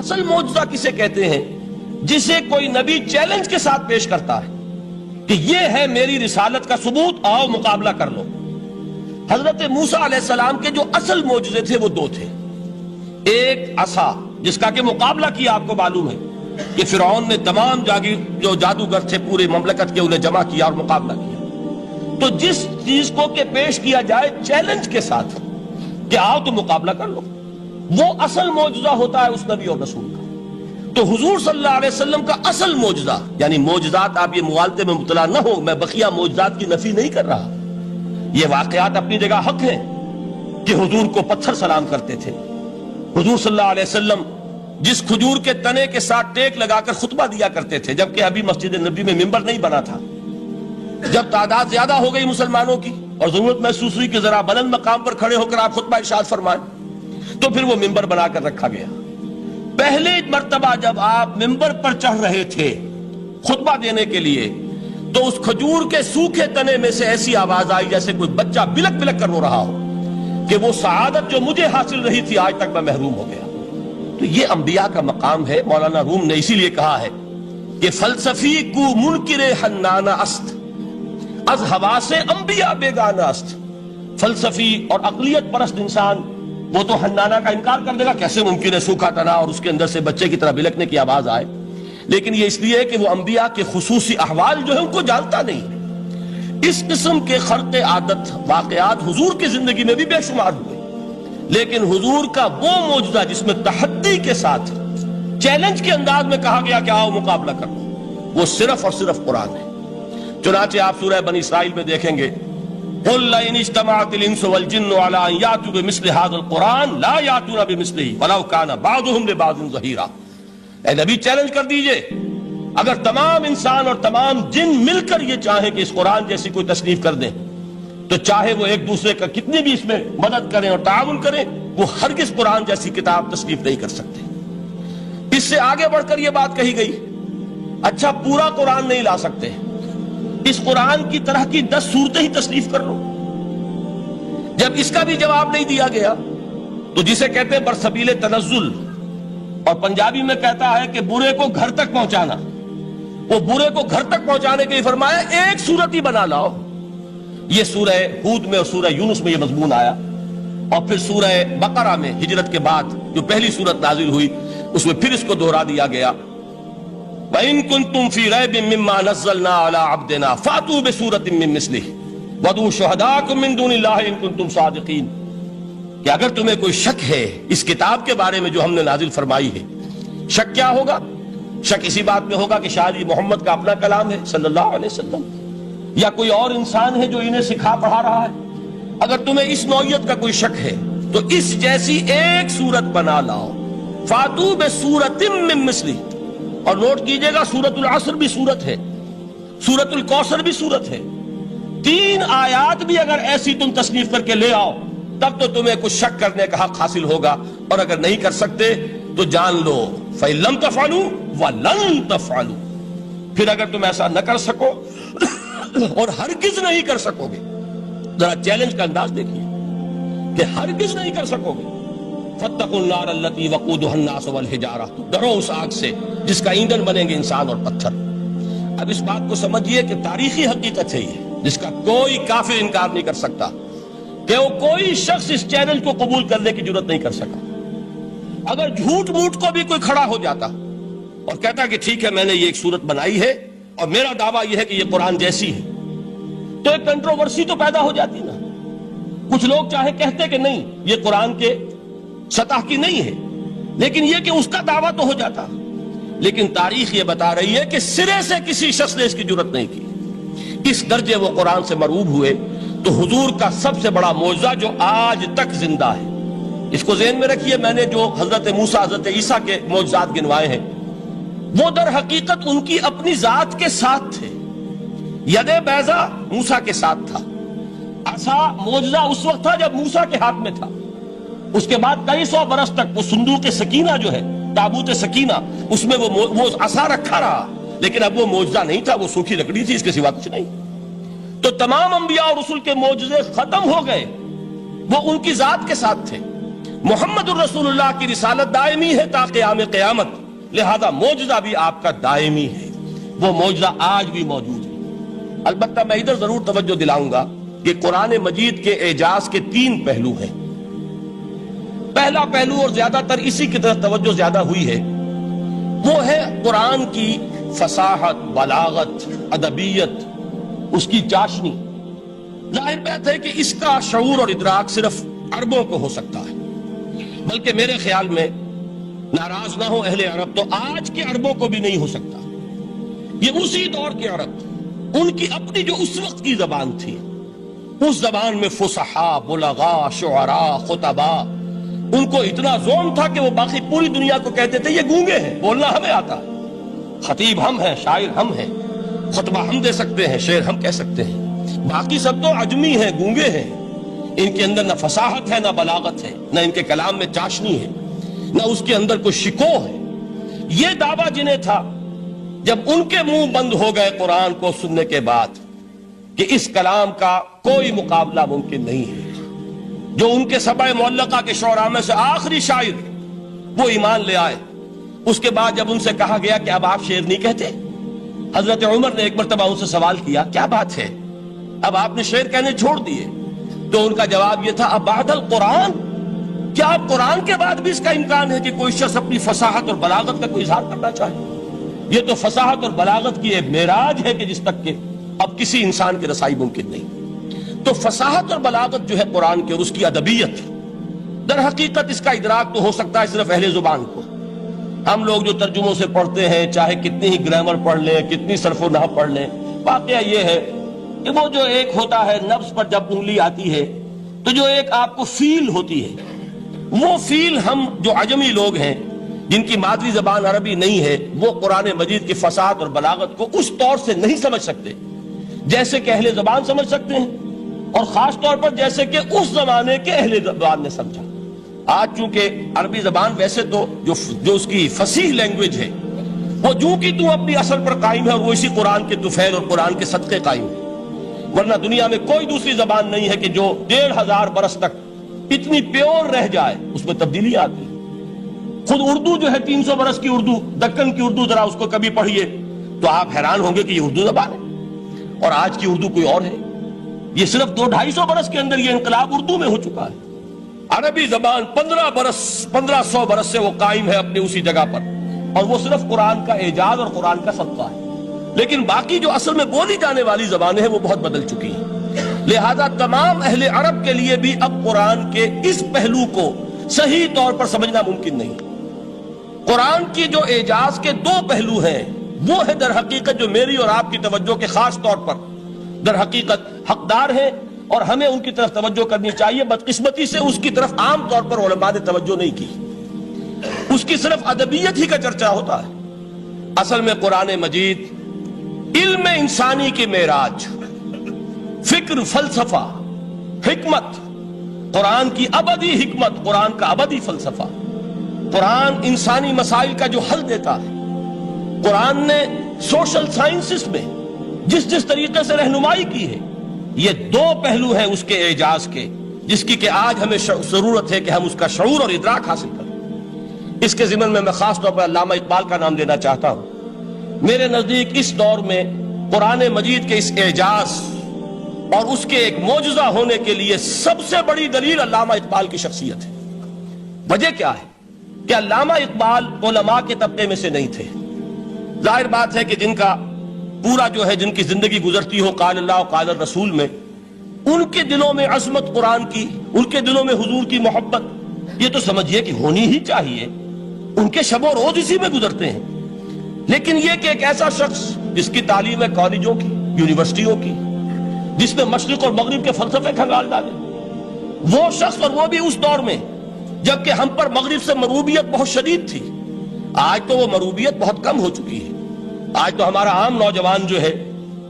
اصل معجزہ کسے کہتے ہیں؟ جسے کوئی نبی چیلنج کے ساتھ پیش کرتا ہے کہ یہ ہے میری رسالت کا ثبوت، آؤ مقابلہ کر لو۔ حضرت موسیٰ علیہ السلام کے جو اصل معجزے تھے وہ دو تھے۔ ایک عصا، جس کا کہ مقابلہ کیا، آپ کو معلوم ہے کہ فرعون نے تمام جو جادوگر تھے پورے مملکت کے انہیں جمع کیا اور مقابلہ کیا۔ تو جس چیز کو کہ پیش کیا جائے چیلنج کے ساتھ کہ آؤ تو مقابلہ کر لو، وہ اصل معجزہ ہوتا ہے اس نبی اور رسول کا۔ تو حضور صلی اللہ علیہ وسلم کا اصل معجزہ، یعنی معجزات، آپ یہ مغالطے میں مبتلا نہ ہو، میں بقیہ معجزات کی نفی نہیں کر رہا، یہ واقعات اپنی جگہ حق ہیں کہ حضور کو پتھر سلام کرتے تھے۔ حضور صلی اللہ علیہ وسلم جس کھجور کے تنے کے ساتھ ٹیک لگا کر خطبہ دیا کرتے تھے، جبکہ ابھی مسجد نبی میں ممبر نہیں بنا تھا، جب تعداد زیادہ ہو گئی مسلمانوں کی اور ضرورت محسوس ہوئی کہ ذرا بلند مقام پر کھڑے ہو کر آپ خطبہ ارشاد فرمائیں، تو پھر وہ ممبر بنا کر رکھا گیا۔ پہلے مرتبہ جب آپ ممبر پر چڑھ رہے تھے خطبہ دینے کے لیے، تو اس کھجور کے سوکھے تنے میں سے ایسی آواز آئی جیسے کوئی بچہ بلک بلک کر رو رہا ہو کہ وہ سعادت جو مجھے حاصل رہی تھی آج تک میں محروم ہو گیا۔ تو یہ انبیاء کا مقام ہے۔ مولانا روم نے اسی لیے کہا ہے کہ فلسفی کو منکر حنانہ است، از ہوا سے انبیاء بیگانہ است۔ فلسفی اور عقلیت پرست انسان وہ تو حنانہ کا انکار کر دے گا، کیسے ممکن ہے سوکھا تنا اور اس کے اندر سے بچے کی طرح بلکنے کی آواز آئے، لیکن یہ اس لیے کہ وہ انبیاء کے خصوصی احوال جو ہے ان کو جانتا نہیں۔ اس قسم کے خرق عادت واقعات حضور کی زندگی میں بھی بے شمار ہوئے، لیکن حضور کا وہ معجزہ جس میں تحدی کے ساتھ چیلنج کے انداز میں کہا گیا کہ آؤ مقابلہ کر لو، وہ صرف اور صرف قرآن ہے۔ چنانچہ آپ سورہ بنی اسرائیل میں دیکھیں گے، قُلْ لَئِنِ اجْتَمَعَتِ الْإِنسُ وَالْجِنُّ عَلَىٰ أَن يَأْتُوا بِمِثْلِ هَٰذَا الْقُرْآنِ لَا يَأْتُونَ بِمِثْلِهِ وَلَوْ كَانَ بَعْضُهُمْ لِبَعْضٍ ظَهِيرًا۔ اے نبی چیلنج کر دیجئے، اگر تمام انسان اور تمام جن مل کر یہ چاہیں کہ اس قرآن جیسی کوئی تصنیف کر دیں، تو چاہے وہ ایک دوسرے کا کتنی بھی اس میں مدد کریں اور تعاون کریں، وہ ہرگز قرآن جیسی کتاب تصنیف نہیں کر سکتے۔ اس سے آگے بڑھ کر یہ بات کہی گئی، اچھا پورا قرآن نہیں لا سکتے، اس قرآن کی طرح کی 10 صورتیں ہی تصنیف کر لو۔ جب اس کا بھی جواب نہیں دیا گیا تو جسے کہتے ہیں برسبیل تنزل، اور پنجابی میں کہتا ہے کہ برے کو گھر تک پہنچانا، وہ برے کو گھر تک پہنچانے کے لیے فرمایا ایک صورت ہی بنا لاؤ۔ یہ سورہ ہود میں اور سورہ یونس میں یہ مضمون آیا، اور پھر سورہ بقرہ میں ہجرت کے بعد جو پہلی سورت نازل ہوئی اس میں پھر اس کو دہرا دیا گیا، وَإِن كُنتُمْ فِي رَيْبٍ مِّمَّا نَزَّلْنَا عَلَىٰ عَبْدِنَا فَأْتُوا بِسُورَةٍ مِّن مِّثْلِهِ وَادْعُوا شُهَدَاءَكُم مِّن دُونِ اللَّهِ إِن كُنتُمْ صَادِقِينَ۔ کہ اگر تمہیں کوئی شک ہے اس کتاب کے بارے میں جو ہم نے نازل فرمائی ہے، شک کیا ہوگا؟ شک اسی بات میں ہوگا کہ شاید یہ محمد کا اپنا کلام ہے صلی اللہ علیہ وسلم، یا کوئی اور انسان ہے جو انہیں سکھا پڑھا رہا ہے۔ اگر تمہیں اس نوعیت کا کوئی شک ہے تو اس جیسی ایک صورت بنا لاؤ، فَأْتُوا بِسُورَةٍ مِّن مِّثْلِهِ۔ اور نوٹ کیجئے گا سورۃ العصر بھی سورت ہے، سورۃ الکوثر بھی سورت ہے، 3 آیات بھی اگر ایسی تم تصنیف کر کے لے آؤ تب تو تمہیں کچھ شک کرنے کا حق حاصل ہوگا، اور اگر نہیں کر سکتے تو جان لو فَإِن لَمْ تَفْعَلُوا وَلَن تَفْعَلُوا۔ پھر اگر تم ایسا نہ کر سکو اور ہرگز نہیں کر سکو گے، ذرا چیلنج کا انداز دیکھیے کہ ہرگز نہیں کر سکو گے، فَاتَّقُوا النَّارَ الَّتِي وَقُودُهَا النَّاسُ وَالْحِجَارَةُ، ڈرو اس آگ سے جس کا ایندھن بنیں گے انسان اور پتھر۔ اب اس بات کو سمجھیے کہ تاریخی حقیقت ہے یہ، جس کا کوئی کافر انکار نہیں کر سکتا، کہ وہ کوئی شخص اس چیلنج کو قبول کرنے کی جرات نہیں کر سکا۔ اگر جھوٹ موٹ کو بھی کوئی کھڑا ہو جاتا اور کہتا کہ ٹھیک ہے میں نے یہ ایک صورت بنائی ہے اور میرا دعویٰ یہ ہے کہ یہ قرآن جیسی ہے، تو ایک کنٹروورسی تو پیدا ہو جاتی نا۔ کچھ لوگ چاہے کہتے کہ نہیں یہ قرآن کے سطح کی نہیں ہے، لیکن یہ کہ اس کا دعویٰ تو ہو جاتا۔ لیکن تاریخ یہ بتا رہی ہے کہ سرے سے کسی شخص نے اس کی جرات نہیں کی، اس درجے وہ قرآن سے مرعوب ہوئے۔ تو حضور کا سب سے بڑا معجزہ جو آج تک زندہ ہے، اس کو ذہن میں رکھیے، میں نے جو حضرت موسیٰ حضرت عیسیٰ کے معجزات گنوائے ہیں وہ در حقیقت ان کی اپنی ذات کے ساتھ تھے۔ ید بیضا موسیٰ کے ساتھ تھا، عصا معجزہ اس وقت تھا جب موسیٰ کے ہاتھ میں تھا، اس کے بعد کئی سو برس تک وہ صندوق سکینہ جو ہے، تابوت سکینہ، اس میں وہ عصا رکھا رہا، لیکن اب وہ معجزہ نہیں تھا، وہ سوکھی لکڑی تھی، اس کے سوا کچھ نہیں۔ تو تمام انبیاء اور رسول کے معجزے ختم ہو گئے، وہ ان کی ذات کے ساتھ تھے۔ محمد الرسول اللہ کی رسالت دائمی ہے تا قیام قیامت، لہذا معجزہ بھی آپ کا دائمی ہے، وہ معجزہ آج بھی موجود ہے۔ البتہ میں ادھر ضرور توجہ دلاؤں گا کہ قرآن مجید کے اعجاز کے 3 پہلو ہیں۔ پہلا پہلو، اور زیادہ تر اسی کی طرف توجہ زیادہ ہوئی ہے، وہ ہے قرآن کی فصاحت، بلاغت، ادبیت، اس کی چاشنی۔ ظاہر بات ہے کہ اس کا شعور اور ادراک صرف عربوں کو ہو سکتا ہے، بلکہ میرے خیال میں ناراض نہ ہو اہل عرب تو آج کے عربوں کو بھی نہیں ہو سکتا۔ یہ اسی دور کے عرب، ان کی اپنی جو اس وقت کی زبان تھی، اس زبان میں فصحاء، بلغاء، شعراء، خطباء، ان کو اتنا ذوق تھا کہ وہ باقی پوری دنیا کو کہتے تھے یہ گونگے ہیں، بولنا ہمیں آتا ہے، خطیب ہم ہیں، شاعر ہم ہیں، خطبہ ہم دے سکتے ہیں، شعر ہم کہہ سکتے ہیں، باقی سب تو عجمی ہیں، گونگے ہیں، ان کے اندر نہ فصاحت ہے، نہ بلاغت ہے، نہ ان کے کلام میں چاشنی ہے، نہ اس کے اندر کوئی شکوہ ہے۔ یہ دعویٰ جنہیں تھا، جب ان کے منہ بند ہو گئے قرآن کو سننے کے بعد کہ اس کلام کا کوئی مقابلہ ممکن نہیں ہے، جو ان کے سبع معلقہ کے شعراء میں سے آخری شاعر وہ ایمان لے آئے، اس کے بعد جب ان سے کہا گیا کہ اب آپ شعر نہیں کہتے، حضرت عمر نے ایک مرتبہ ان سے سوال کیا کیا بات ہے، اب آپ نے شعر کہنے چھوڑ دیے؟ تو ان کا جواب یہ تھا اب بعد القرآن، کیا آپ قرآن کے بعد بھی اس کا امکان ہے کہ کوئی شخص اپنی فصاحت اور بلاغت کا کوئی اظہار کرنا چاہے؟ یہ تو فصاحت اور بلاغت کی ایک معراج ہے کہ جس تک کہ اب کسی انسان کی رسائی ممکن نہیں۔ تو فصاحت اور بلاغت جو ہے قرآن کے اور اس کی ادبیت، در حقیقت اس کا ادراک تو ہو سکتا ہے صرف اہل زبان کو۔ ہم لوگ جو ترجموں سے پڑھتے ہیں، چاہے کتنی ہی گرامر پڑھ لیں، کتنی صرف و نحو پڑھ لیں، واقعہ یہ ہے کہ وہ جو ایک ہوتا ہے نفس پر جب انگلی آتی ہے تو جو ایک آپ کو فیل ہوتی ہے، وہ فیل ہم جو عجمی لوگ ہیں جن کی مادری زبان عربی نہیں ہے، وہ قرآن مجید کی فصاحت اور بلاغت کو اس طور سے نہیں سمجھ سکتے جیسے کہ اہل زبان سمجھ سکتے ہیں، اور خاص طور پر جیسے کہ اس زمانے کے اہل زبان نے سمجھا۔ آج چونکہ عربی زبان ویسے تو جو اس کی فصیح لینگویج ہے وہ جو کی تو اپنی اصل پر قائم ہے، اور وہ اسی قرآن کے طفیل اور قرآن کے صدقے قائم ہے، ورنہ دنیا میں کوئی دوسری زبان نہیں ہے کہ جو 1500 برس تک اتنی پیور رہ جائے، اس میں تبدیلی آتی ہے۔ خود اردو جو ہے 300 برس کی اردو، دکن کی اردو، ذرا اس کو کبھی پڑھیے تو آپ حیران ہوں گے کہ یہ اردو زبان ہے اور آج کی اردو کوئی اور ہے۔ یہ صرف 200-250 برس کے اندر یہ انقلاب اردو میں ہو چکا ہے۔ عربی زبان 1500 برس سے وہ قائم ہے اپنی اسی جگہ پر، اور وہ صرف قرآن کا اعجاز اور قرآن کا صدقہ ہے، لیکن باقی جو اصل میں بولی جانے والی زبانیں ہیں وہ بہت بدل چکی ہیں۔ لہذا تمام اہل عرب کے لیے بھی اب قرآن کے اس پہلو کو صحیح طور پر سمجھنا ممکن نہیں۔ قرآن کی جو اعجاز کے 2 پہلو ہیں، وہ ہے در حقیقت جو میری اور آپ کی توجہ کے خاص طور پر در حقیقت حقدار ہیں، اور ہمیں ان کی طرف توجہ کرنی چاہیے۔ بدقسمتی سے اس کی طرف عام طور پر علماء نے توجہ نہیں کی، اس کی صرف ادبیت ہی کا چرچا ہوتا ہے۔ اصل میں قرآن مجید علم انسانی کی معراج، فکر، فلسفہ، حکمت، قرآن کی ابدی حکمت، قرآن کا ابدی فلسفہ، قرآن انسانی مسائل کا جو حل دیتا ہے، قرآن نے سوشل سائنسز میں جس طریقے سے رہنمائی کی ہے، یہ 2 پہلو ہیں اس کے اعجاز کے، جس کی کہ آج ہمیں ضرورت ہے کہ ہم اس کا شعور اور ادراک حاصل کریں۔ اس کے ضمن میں خاص طور پر علامہ اقبال کا نام لینا چاہتا ہوں۔ میرے نزدیک اس دور میں قرآن مجید کے اس اعجاز اور اس کے ایک معجزہ ہونے کے لیے سب سے بڑی دلیل علامہ اقبال کی شخصیت ہے۔ وجہ کیا ہے کہ علامہ اقبال علماء کے طبقے میں سے نہیں تھے۔ ظاہر بات ہے کہ جن کا پورا جو ہے جن کی زندگی گزرتی ہو قال اللہ و قال الرسول میں، ان کے دلوں میں عظمت قرآن کی، ان کے دلوں میں حضور کی محبت، یہ تو سمجھیے کہ ہونی ہی چاہیے، ان کے شب و روز اسی میں گزرتے ہیں۔ لیکن یہ کہ ایک ایسا شخص جس کی تعلیم ہے کالجوں کی، یونیورسٹیوں کی، جس میں مشرق اور مغرب کے فلسفے کھنگال ڈالے، وہ شخص، اور وہ بھی اس دور میں جبکہ ہم پر مغرب سے مروبیت بہت شدید تھی۔ آج تو وہ مروبیت بہت کم ہو چکی ہے۔ آج تو ہمارا عام نوجوان جو ہے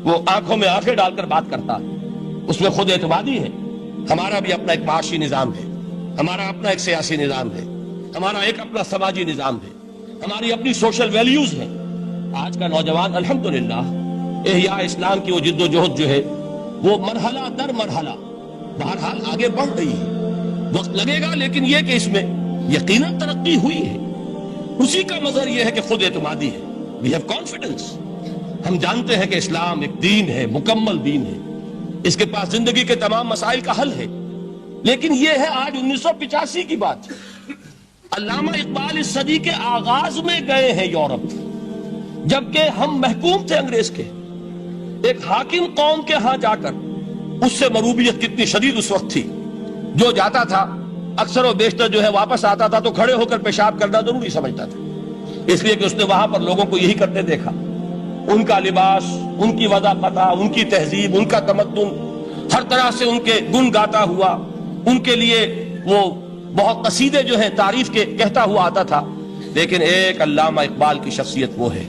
وہ آنکھوں میں آنکھیں ڈال کر بات کرتا ہے، اس میں خود اعتمادی ہے۔ ہمارا بھی اپنا ایک معاشی نظام ہے، ہمارا اپنا ایک سیاسی نظام ہے، ہمارا ایک اپنا سماجی نظام ہے، ہماری اپنی سوشل ویلیوز ہیں۔ آج کا نوجوان الحمدللہ احیاء اسلام کی وہ جد و جہد جو ہے وہ مرحلہ در مرحلہ بہرحال آگے بڑھ رہی ہے، وقت لگے گا، لیکن یہ کہ اس میں یقیناً ترقی ہوئی ہے، اسی کا مظہر یہ ہے کہ خود اعتمادی ہے. We have confidence. ہم جانتے ہیں کہ اسلام ایک دین ہے، مکمل دین ہے، اس کے پاس زندگی کے تمام مسائل کا حل ہے. لیکن یہ ہے آج 1985 کی بات. علامہ اقبال اس صدی کے آغاز میں گئے ہیں یورپ، جبکہ ہم محکوم تھے انگریز کے. ایک حاکم قوم کے ہاں جا کر، اس سے مروبیت کتنی شدید اس وقت تھی، جو جاتا تھا اکثر و بیشتر جو ہے واپس آتا تھا تو کھڑے ہو کر پیشاب کرنا ضروری سمجھتا تھا، اس لیے کہ اس نے وہاں پر لوگوں کو یہی کرتے دیکھا. ان کا لباس، ان کی وضاحت، ان کی تہذیب، ان کا تمدن، ہر طرح سے ان کے گن گاتا ہوا، ان کے لیے وہ بہت قصیدے جو ہیں تعریف کے کہتا ہوا آتا تھا. لیکن ایک علامہ اقبال کی شخصیت وہ ہے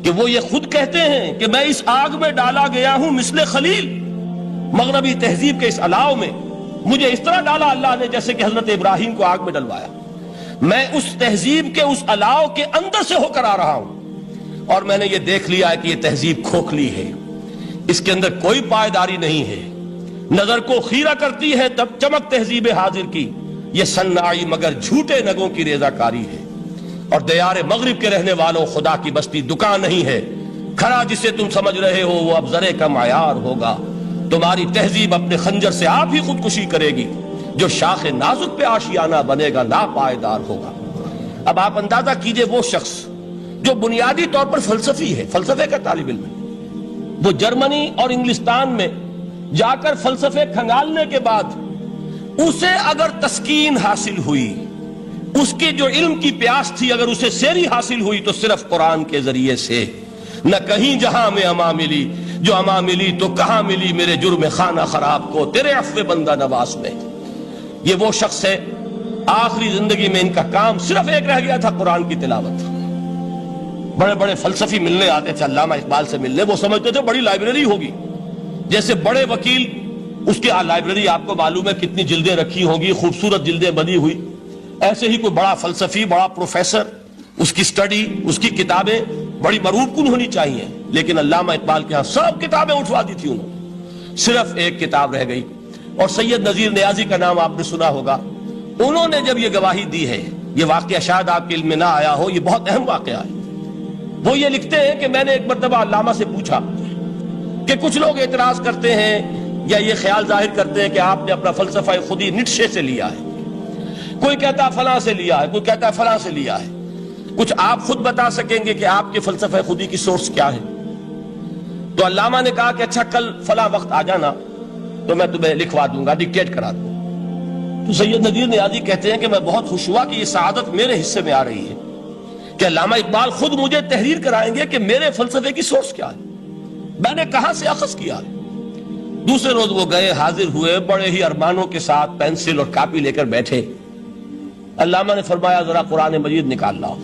کہ وہ یہ خود کہتے ہیں کہ میں اس آگ میں ڈالا گیا ہوں مثل خلیل. مغربی تہذیب کے اس الاؤ میں مجھے اس طرح ڈالا اللہ نے جیسے کہ حضرت ابراہیم کو آگ میں ڈلوایا. میں اس تہذیب کے اس الاؤ کے اندر سے ہو کر آ رہا ہوں، اور میں نے یہ دیکھ لیا ہے کہ یہ تہذیب کھوکھلی ہے، اس کے اندر کوئی پائیداری نہیں ہے، نظر کو خیرہ کرتی ہے تب چمک تہذیب حاضر کی، یہ صناعی مگر جھوٹے نگوں کی ریزہ کاری ہے. اور دیار مغرب کے رہنے والوں، خدا کی بستی دکان نہیں ہے، کھڑا جسے تم سمجھ رہے ہو وہ اب زرے کا معیار ہوگا. تمہاری تہذیب اپنے خنجر سے آپ ہی خودکشی کرے گی، جو شاخ نازک پہ آشیانہ بنے گا لا پائیدار ہوگا. اب آپ اندازہ کیجئے وہ شخص جو بنیادی طور پر فلسفی ہے، فلسفے کا طالب علم ہے، وہ جرمنی اور انگلستان میں جا کر فلسفے کھنگالنے کے بعد اسے اگر تسکین حاصل ہوئی، اس کے جو علم کی پیاس تھی اگر اسے سیری حاصل ہوئی تو صرف قرآن کے ذریعے سے. نہ کہیں جہاں میں اما ملی، جو اما ملی تو کہاں ملی میرے جرم خانہ خراب کو تیرے عفو بندہ نواز میں. یہ وہ شخص ہے آخری زندگی میں ان کا کام صرف ایک رہ گیا تھا، قرآن کی تلاوت. بڑے بڑے فلسفی ملنے آتے تھے علامہ اقبال سے ملنے، وہ سمجھتے تھے بڑی لائبریری ہوگی، جیسے بڑے وکیل اس کی لائبریری آپ کو معلوم ہے کتنی جلدیں رکھی ہوں گی، خوبصورت جلدیں بنی ہوئی، ایسے ہی کوئی بڑا فلسفی، بڑا پروفیسر، اس کی سٹڈی، اس کی کتابیں بڑی مروب کن ہونی چاہیے. لیکن علامہ اقبال کے ہاں سب کتابیں اٹھوا دی تھی انہوں نے، صرف ایک کتاب رہ گئی. اور سید نذیر نیازی کا نام آپ نے سنا ہوگا. انہوں نے جب یہ گواہی دی ہے، یہ واقعہ شاید آپ کے علم میں نہ آیا ہو، یہ بہت اہم واقعہ ہے. وہ یہ لکھتے ہیں کہ میں نے ایک مرتبہ علامہ سے پوچھا کہ کچھ لوگ اعتراض کرتے ہیں یا یہ خیال ظاہر کرتے ہیں کہ آپ نے اپنا فلسفہ خودی نیٹشے سے لیا ہے، کوئی کہتا فلاں سے لیا ہے، کوئی کہتا فلاں سے لیا ہے، کچھ آپ خود بتا سکیں گے کہ آپ کے فلسفہ خودی کی سورس کیا ہے؟ تو علامہ نے کہا کہ اچھا کل فلاں وقت آ جانا تو میں تمہیں لکھوا دوں گا، ڈکٹیٹ کرا دوں. تو سید نذیر نیازی کہتے ہیں کہ میں بہت خوش ہوا کہ یہ سعادت میرے حصے میں آ رہی ہے کہ علامہ اقبال خود مجھے تحریر کرائیں گے کہ میرے فلسفے کی سورس کیا ہے، میں نے کہاں سے اخذ کیا ہے. دوسرے روز وہ گئے، حاضر ہوئے، بڑے ہی ارمانوں کے ساتھ پینسل اور کاپی لے کر بیٹھے. علامہ نے فرمایا ذرا قرآن مجید نکال لاؤ.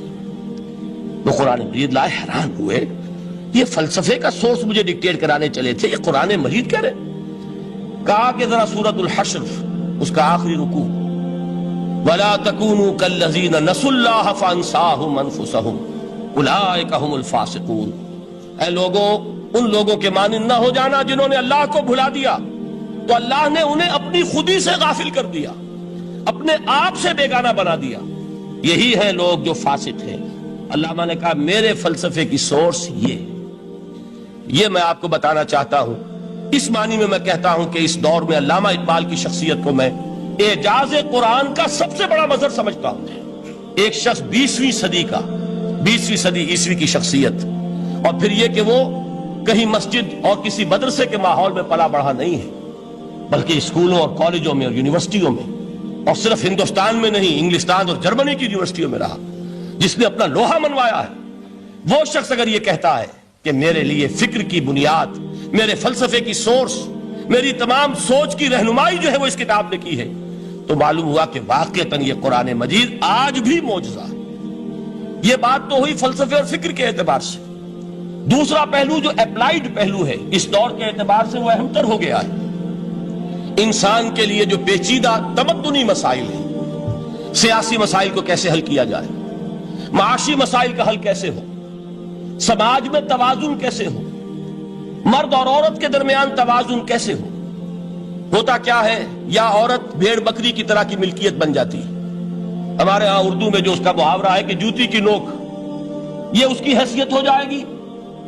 وہ قرآن مجید لائے، حیران ہوئے، یہ فلسفے کا سورس مجھے ڈکٹیٹ کرانے چلے تھے، یہ قرآن مجید کہہ رہے. کہا کہ ذرا سورۃ الحشر اس کا آخری رکوع، وَلَا تَكُونُوا كَالَّذِينَ نَسُوا اللَّهَ فَأَنسَاهُمْ أَنفُسَهُمْ أُولَٰئِكَ هُمُ الْفَاسِقُونَ. اے لوگوں، ان لوگوں کے مانند نہ ہو جانا جنہوں نے اللہ کو بھلا دیا تو اللہ نے انہیں اپنی خودی سے غافل کر دیا، اپنے آپ سے بیگانہ بنا دیا. یہی ہیں لوگ جو فاسق ہیں. علامہ نے کہا میرے فلسفے کی سورس یہ میں آپ کو بتانا چاہتا ہوں. اس معنی میں کہتا ہوں کہ اس دور میں علامہ اقبال کی شخصیت کو میں اعجاز قرآن کا سب سے بڑا مظہر سمجھتا ہوں. ایک شخص 20ویں صدی عیسوی کی شخصیت، اور پھر یہ کہ وہ کہیں مسجد اور کسی مدرسے کے ماحول میں پلا بڑھا نہیں ہے، بلکہ اسکولوں اور کالجوں میں اور یونیورسٹیوں میں، اور صرف ہندوستان میں نہیں، انگلستان اور جرمنی کی یونیورسٹیوں میں رہا، جس نے اپنا لوہا منوایا ہے. وہ شخص اگر یہ کہتا ہے کہ میرے لیے فکر کی بنیاد، میرے فلسفے کی سورس، میری تمام سوچ کی رہنمائی جو ہے وہ اس کتاب نے کی ہے، تو معلوم ہوا کہ واقعتاً یہ قرآن مجید آج بھی معجزہ ہے. یہ بات تو ہوئی فلسفے اور فکر کے اعتبار سے. دوسرا پہلو جو اپلائیڈ پہلو ہے، اس دور کے اعتبار سے وہ اہم تر ہو گیا ہے. انسان کے لیے جو پیچیدہ تمدنی مسائل ہیں، سیاسی مسائل کو کیسے حل کیا جائے، معاشی مسائل کا حل کیسے ہو، سماج میں توازن کیسے ہو، مرد اور عورت کے درمیان توازن کیسے ہو، ہوتا کیا ہے، یا عورت بھیڑ بکری کی طرح کی ملکیت بن جاتی ہے. ہمارے ہاں اردو میں جو اس کا محاورہ ہے کہ جوتی کی نوک، یہ اس کی حیثیت ہو جائے گی.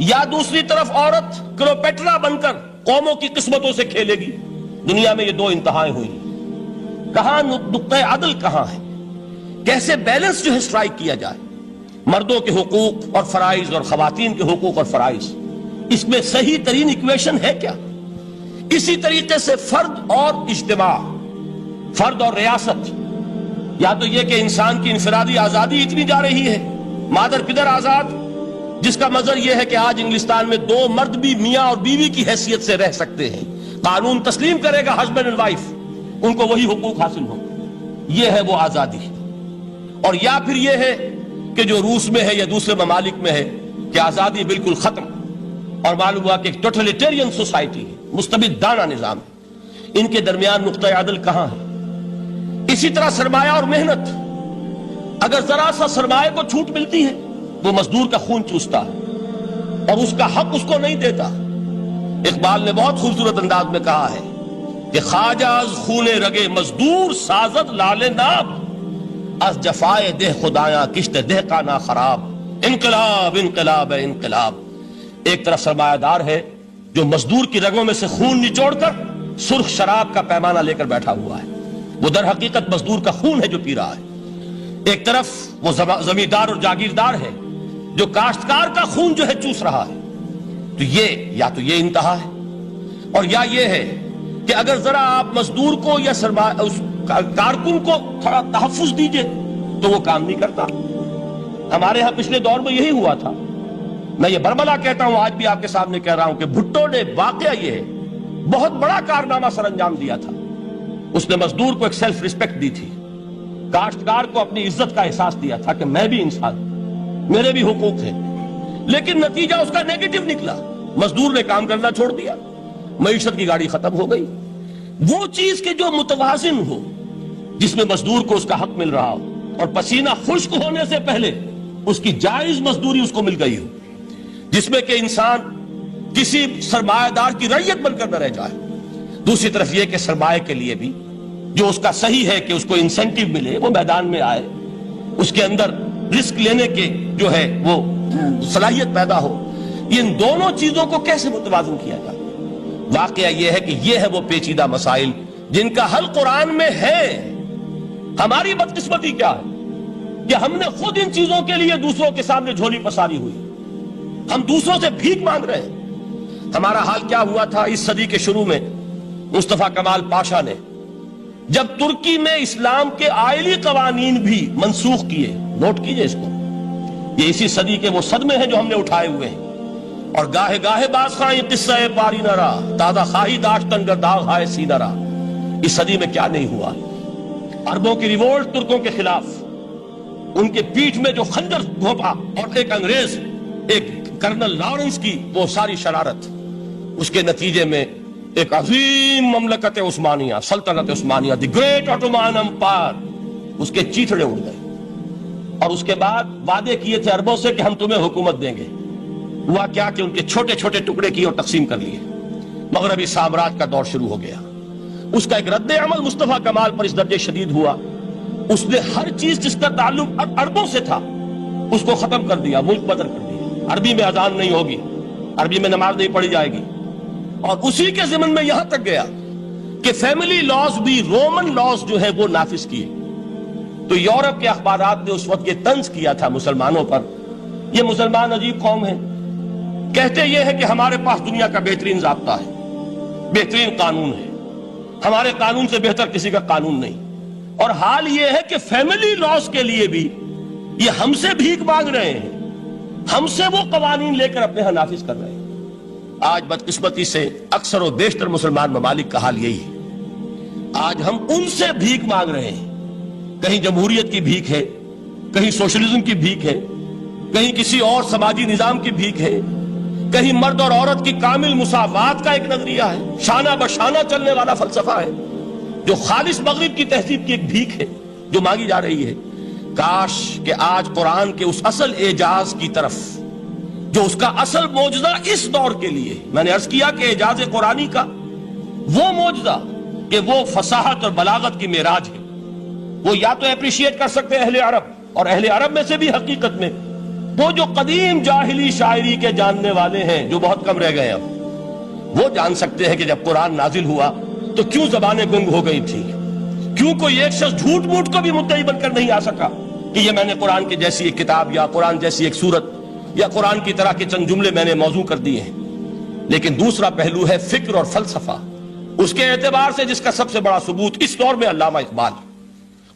یا دوسری طرف عورت کلوپیٹرا بن کر قوموں کی قسمتوں سے کھیلے گی. دنیا میں یہ دو انتہائیں ہوئی. کہاں نقطہ عدل کہاں ہے؟ کیسے بیلنس جو ہے اسٹرائک کیا جائے، مردوں کے حقوق اور فرائض اور خواتین کے حقوق اور فرائض، اس میں صحیح ترین ایکویشن ہے کیا؟ اسی طریقے سے فرد اور اجتماع، فرد اور ریاست. یا تو یہ کہ انسان کی انفرادی آزادی اتنی جا رہی ہے، مادر پدر آزاد، جس کا مظہر یہ ہے کہ آج انگلستان میں دو مرد بھی میاں اور بیوی کی حیثیت سے رہ سکتے ہیں. قانون تسلیم کرے گا ہسبینڈ اینڈ وائف، ان کو وہی حقوق حاصل ہوں. یہ ہے وہ آزادی. اور یا پھر یہ ہے کہ جو روس میں ہے یا دوسرے ممالک میں ہے کہ آزادی بالکل ختم، اور معلوم ہوا کہ ایک ٹوٹلیٹیرین سوسائٹی ہے، مستبدانہ نظام ہے. ان کے درمیان نقطہ عدل کہاں ہے؟ اسی طرح سرمایہ اور محنت. اگر ذرا سا سرمایہ کو چھوٹ ملتی ہے، وہ مزدور کا خون چوستا ہے اور اس کا حق اس کو نہیں دیتا. اقبال نے بہت خوبصورت انداز میں کہا ہے کہ خواجہ از خون رگے مزدور سازد لال ناب، از جفائے دہ خدایاں کشت دہ کا نا خراب. انقلاب انقلاب ہے انقلاب. ایک طرف سرمایہ دار ہے جو مزدور کی رگوں میں سے خون نچوڑ کر سرخ شراب کا پیمانہ لے کر بیٹھا ہوا ہے، وہ در حقیقت مزدور کا خون ہے جو پی رہا ہے. ایک طرف وہ زمیندار اور جاگیردار ہے جو کاشتکار کا خون جو ہے چوس رہا ہے. تو یہ انتہا ہے. اور یا یہ ہے کہ اگر ذرا آپ مزدور کو یا اس کارکن کو تھوڑا تحفظ دیجئے تو وہ کام نہیں کرتا. ہمارے ہاں پچھلے دور میں یہی ہوا تھا. میں یہ برملا کہتا ہوں، آج بھی آپ کے سامنے کہہ رہا ہوں کہ بھٹو نے واقعہ یہ ہے بہت بڑا کارنامہ سر انجام دیا تھا. اس نے مزدور کو ایک سیلف ریسپیکٹ دی تھی، کاشتکار کو اپنی عزت کا احساس دیا تھا کہ میں بھی انسان، میرے بھی حقوق ہیں. لیکن نتیجہ اس کا نیگیٹو نکلا. مزدور نے کام کرنا چھوڑ دیا، معیشت کی گاڑی ختم ہو گئی. وہ چیز کہ جو متوازن ہو، جس میں مزدور کو اس کا حق مل رہا ہو اور پسینہ خشک ہونے سے پہلے اس کی جائز مزدوری اس کو مل گئی ہو، جس میں کہ انسان کسی سرمایہ دار کی رعیت بن کر نہ رہ جائے. دوسری طرف یہ کہ سرمایہ کے لیے بھی جو اس کا صحیح ہے کہ اس کو انسینٹیو ملے، وہ میدان میں آئے، اس کے اندر رسک لینے کے جو ہے وہ صلاحیت پیدا ہو. ان دونوں چیزوں کو کیسے متوازن کیا جائے؟ واقعہ یہ ہے کہ یہ ہے وہ پیچیدہ مسائل جن کا حل قرآن میں ہے. ہماری بدقسمتی کیا ہے کہ ہم نے خود ان چیزوں کے لیے دوسروں کے سامنے جھولی پساری ہوئی. ہم دوسروں سے بھیک مانگ رہے ہیں. ہمارا حال کیا ہوا تھا اس صدی کے شروع میں؟ مصطفیٰ کمال پاشا نے جب ترکی میں اسلام کے آئلی قوانین بھی منسوخ کیے، نوٹ کیجئے اس کو، یہ اسی صدی کے وہ صدمے ہیں جو ہم نے اٹھائے ہوئے ہیں. اور گاہے گاہے باز خواہی قصہ پاری نہ رہا، تازہ خواہی داشتن گرداغ ہائے سی نہ رہا. اس صدی میں کیا نہیں ہوا؟ عربوں کی ریوولٹ ترکوں کے خلاف، ان کے پیٹھ میں جو خنجر گھونپا، اور ایک انگریز، ایک کرنل لارنس کی وہ ساری شرارت، اس کے نتیجے میں ایک عظیم مملکت عثمانیہ، سلطنت عثمانیہ، دی گریٹ آٹومان امپائر، اس کے چیتڑے اڑ گئے. اور اس کے بعد وعدے کیے تھے عربوں سے کہ ہم تمہیں حکومت دیں گے. ہوا کیا کہ ان کے چھوٹے چھوٹے ٹکڑے کیے اور تقسیم کر لیے. مغربی سامراج کا دور شروع ہو گیا. اس کا ایک رد عمل مصطفیٰ کمال پر اس درجے شدید ہوا، اس نے ہر چیز جس کا تعلق عربوں سے تھا اس کو ختم کر دیا، ملک بدر کر دیا. عربی میں اذان نہیں ہوگی، عربی میں نماز نہیں پڑھی جائے گی. اور اسی کے ضمن میں یہاں تک گیا کہ فیملی لاز بھی، رومن لاز جو ہے وہ نافذ کیے. تو یورپ کے اخبارات نے اس وقت یہ طنز کیا تھا مسلمانوں پر، یہ مسلمان عجیب قوم ہے، کہتے یہ ہے کہ ہمارے پاس دنیا کا بہترین ضابطہ ہے، بہترین قانون ہے، ہمارے قانون سے بہتر کسی کا قانون نہیں. اور حال یہ ہے کہ فیملی لاز کے لیے بھی یہ ہم سے بھیک مانگ رہے ہیں، ہم سے وہ قوانین لے کر اپنے ہاں نافذ کر رہے ہیں. آج بدقسمتی سے اکثر و بیشتر مسلمان ممالک کا حال یہی ہے. آج ہم ان سے بھیک مانگ رہے ہیں. کہیں جمہوریت کی بھیک ہے، کہیں سوشلزم کی بھیک ہے، کہیں کسی اور سماجی نظام کی بھیک ہے، کہیں مرد اور عورت کی کامل مساوات کا ایک نظریہ ہے، شانہ بشانہ چلنے والا فلسفہ ہے، جو خالص مغرب کی تہذیب کی ایک بھیک ہے جو مانگی جا رہی ہے. کاش کہ آج قرآن کے اس اصل اعجاز کی طرف، جو اس کا اصل معجزہ اس دور کے لیے، میں نے عرض کیا کہ اعجاز قرآنی کا وہ معجزہ کہ وہ فصاحت اور بلاغت کی معراج ہے. وہ یا تو اپریشیٹ کر سکتے ہیں اہل عرب، اور اہل عرب میں سے بھی حقیقت میں وہ جو قدیم جاہلی شاعری کے جاننے والے ہیں جو بہت کم رہ گئے اب، وہ جان سکتے ہیں کہ جب قرآن نازل ہوا تو کیوں زبانیں گنگ ہو گئی تھی، کیوں کوئی ایک شخص جھوٹ موٹ کو بھی مدعی بن کر نہیں آ سکا کہ یہ میں نے قرآن کی جیسی ایک کتاب یا قرآن جیسی ایک سورت یا قرآن کی طرح کے چند جملے میں نے موضوع کر دیے ہیں. لیکن دوسرا پہلو ہے فکر اور فلسفہ، اس کے اعتبار سے جس کا سب سے بڑا ثبوت اس دور میں علامہ اقبال.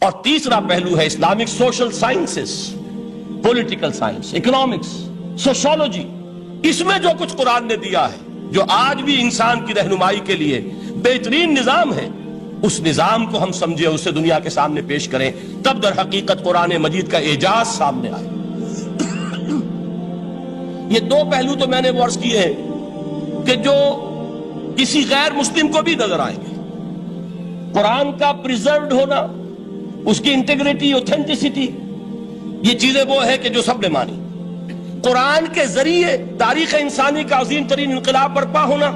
اور تیسرا پہلو ہے Islamic social sciences, political science, economics, sociology. اس میں جو کچھ قرآن نے دیا ہے، جو آج بھی انسان کی رہنمائی کے لیے بہترین نظام ہے، اس نظام کو ہم سمجھے، اسے دنیا کے سامنے پیش کریں، تب در حقیقت قرآن مجید کا اعجاز سامنے آئے. یہ دو پہلو تو میں نے عرض کیے ہیں کہ جو کسی غیر مسلم کو بھی نظر آئیں گے. قرآن کا پریزروڈ ہونا، اس کی انٹیگریٹی، اوتھینٹسٹی، یہ چیزیں وہ ہے کہ جو سب نے مانی. قرآن کے ذریعے تاریخ انسانی کا عظیم ترین انقلاب برپا ہونا،